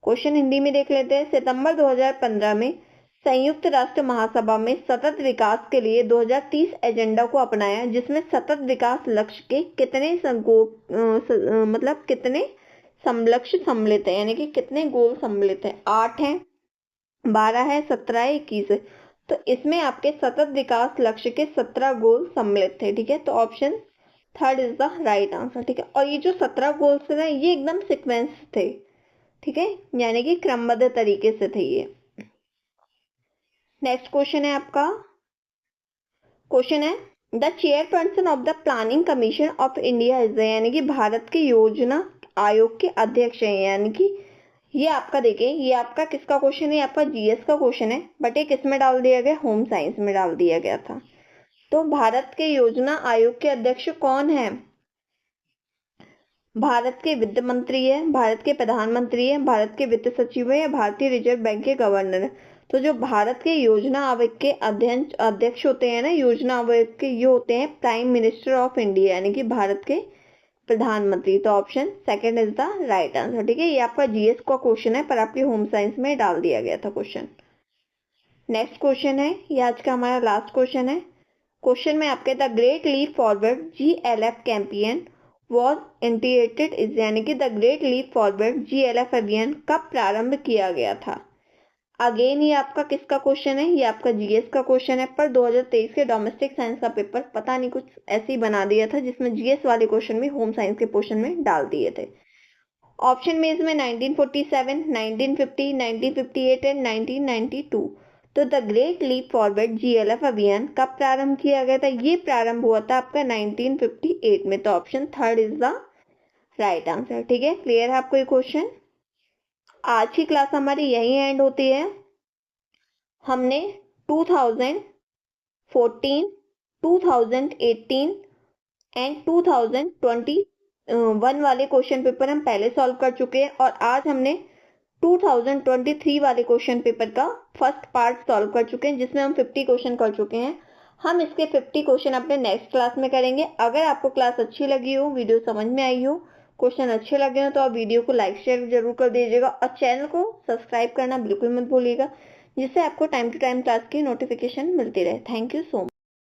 क्वेश्चन हिंदी में देख लेते हैं। सितंबर 2015 में संयुक्त राष्ट्र महासभा में सतत विकास के लिए 2030 एजेंडा को अपनाया, जिसमें सतत विकास लक्ष्य के कितने कितने समलक्ष्य सम्मिलित है, यानी कि कितने गोल सम्मिलित है, 8 है, 12 है, 17 है, 21 है। तो इसमें आपके सतत विकास लक्ष्य के 17 गोल सम्मिलित थे, ठीक है। तो option third is the right answer, ठीक है। और ये जो 17 गोल्स थे ये एकदम सिक्वेंस थे, ठीक है, यानी कि क्रमबद्ध तरीके से थे ये। नेक्स्ट क्वेश्चन है आपका। क्वेश्चन है, the chairperson of the planning commission of India is, यानी कि भारत के योजना आयोग के अध्यक्ष हैं, यानी कि ये आपका देखिए, ये आपका किसका क्वेश्चन है, आपका जीएस का क्वेश्चन है, बट ये किस में डाल दिया गया, होम साइंस में डाल दिया गया था। तो भारत के योजना आयोग के अध्यक्ष कौन है, भारत के वित्त मंत्री है, भारत के प्रधानमंत्री है, भारत के वित्त सचिव है, या भारतीय रिजर्व बैंक के गवर्नर है। तो जो भारत के योजना आयोग के अध्यक्ष होते हैं ना, योजना आयोग के, ये होते हैं प्राइम मिनिस्टर ऑफ इंडिया, यानी कि भारत के प्रधानमंत्री। तो option second is the right answer, ठीक है। ये आपका जीएस का क्वेश्चन है, पर आपके होम साइंस में डाल दिया गया था क्वेश्चन। नेक्स्ट क्वेश्चन है, ये आज का हमारा लास्ट क्वेश्चन है। क्वेश्चन में आपके the Great Leap Forward GLF campaign was integrated is, यानी कि the Great Leap Forward GLF अभियान कब प्रारंभ किया गया था। अगेन ये आपका किसका क्वेश्चन है, ये आपका जीएस का क्वेश्चन है, पर 2023 के डोमेस्टिक साइंस का पेपर पता नहीं कुछ ऐसे ही बना दिया था जिसमें जीएस वाले क्वेश्चन भी होम साइंस के पोर्शन में डाल दिए थे। ऑप्शन में इसमें 1947, 1950, 1958 एंड 1992। तो the Great Leap Forward GLF अभियान कब प्रारंभ किया गया था, ये प्रारंभ हुआ था आपका 1958 में। तो option third is the right answer. ठीक है, क्लियर है आपको ये क्वेश्चन। आज की क्लास हमारी यही एंड होती है। हमने 2014, 2018 एंड 2021 वाले क्वेश्चन पेपर हम पहले सॉल्व कर चुके हैं और आज हमने 2023 वाले क्वेश्चन पेपर का फर्स्ट पार्ट सॉल्व कर चुके हैं जिसमें हम 50 क्वेश्चन कर चुके हैं। हम इसके 50 क्वेश्चन अपने नेक्स्ट क्लास में करेंगे। अगर आपको क्लास अच्छी लगी हो, वीडियो समझ में आई हो, क्वेश्चन अच्छे लगे हो तो आप वीडियो को लाइक शेयर जरूर कर दीजिएगा और चैनल को सब्सक्राइब करना बिल्कुल मत भूलिएगा जिससे आपको टाइम टू टाइम क्लास की नोटिफिकेशन मिलती रहे। Thank you so much.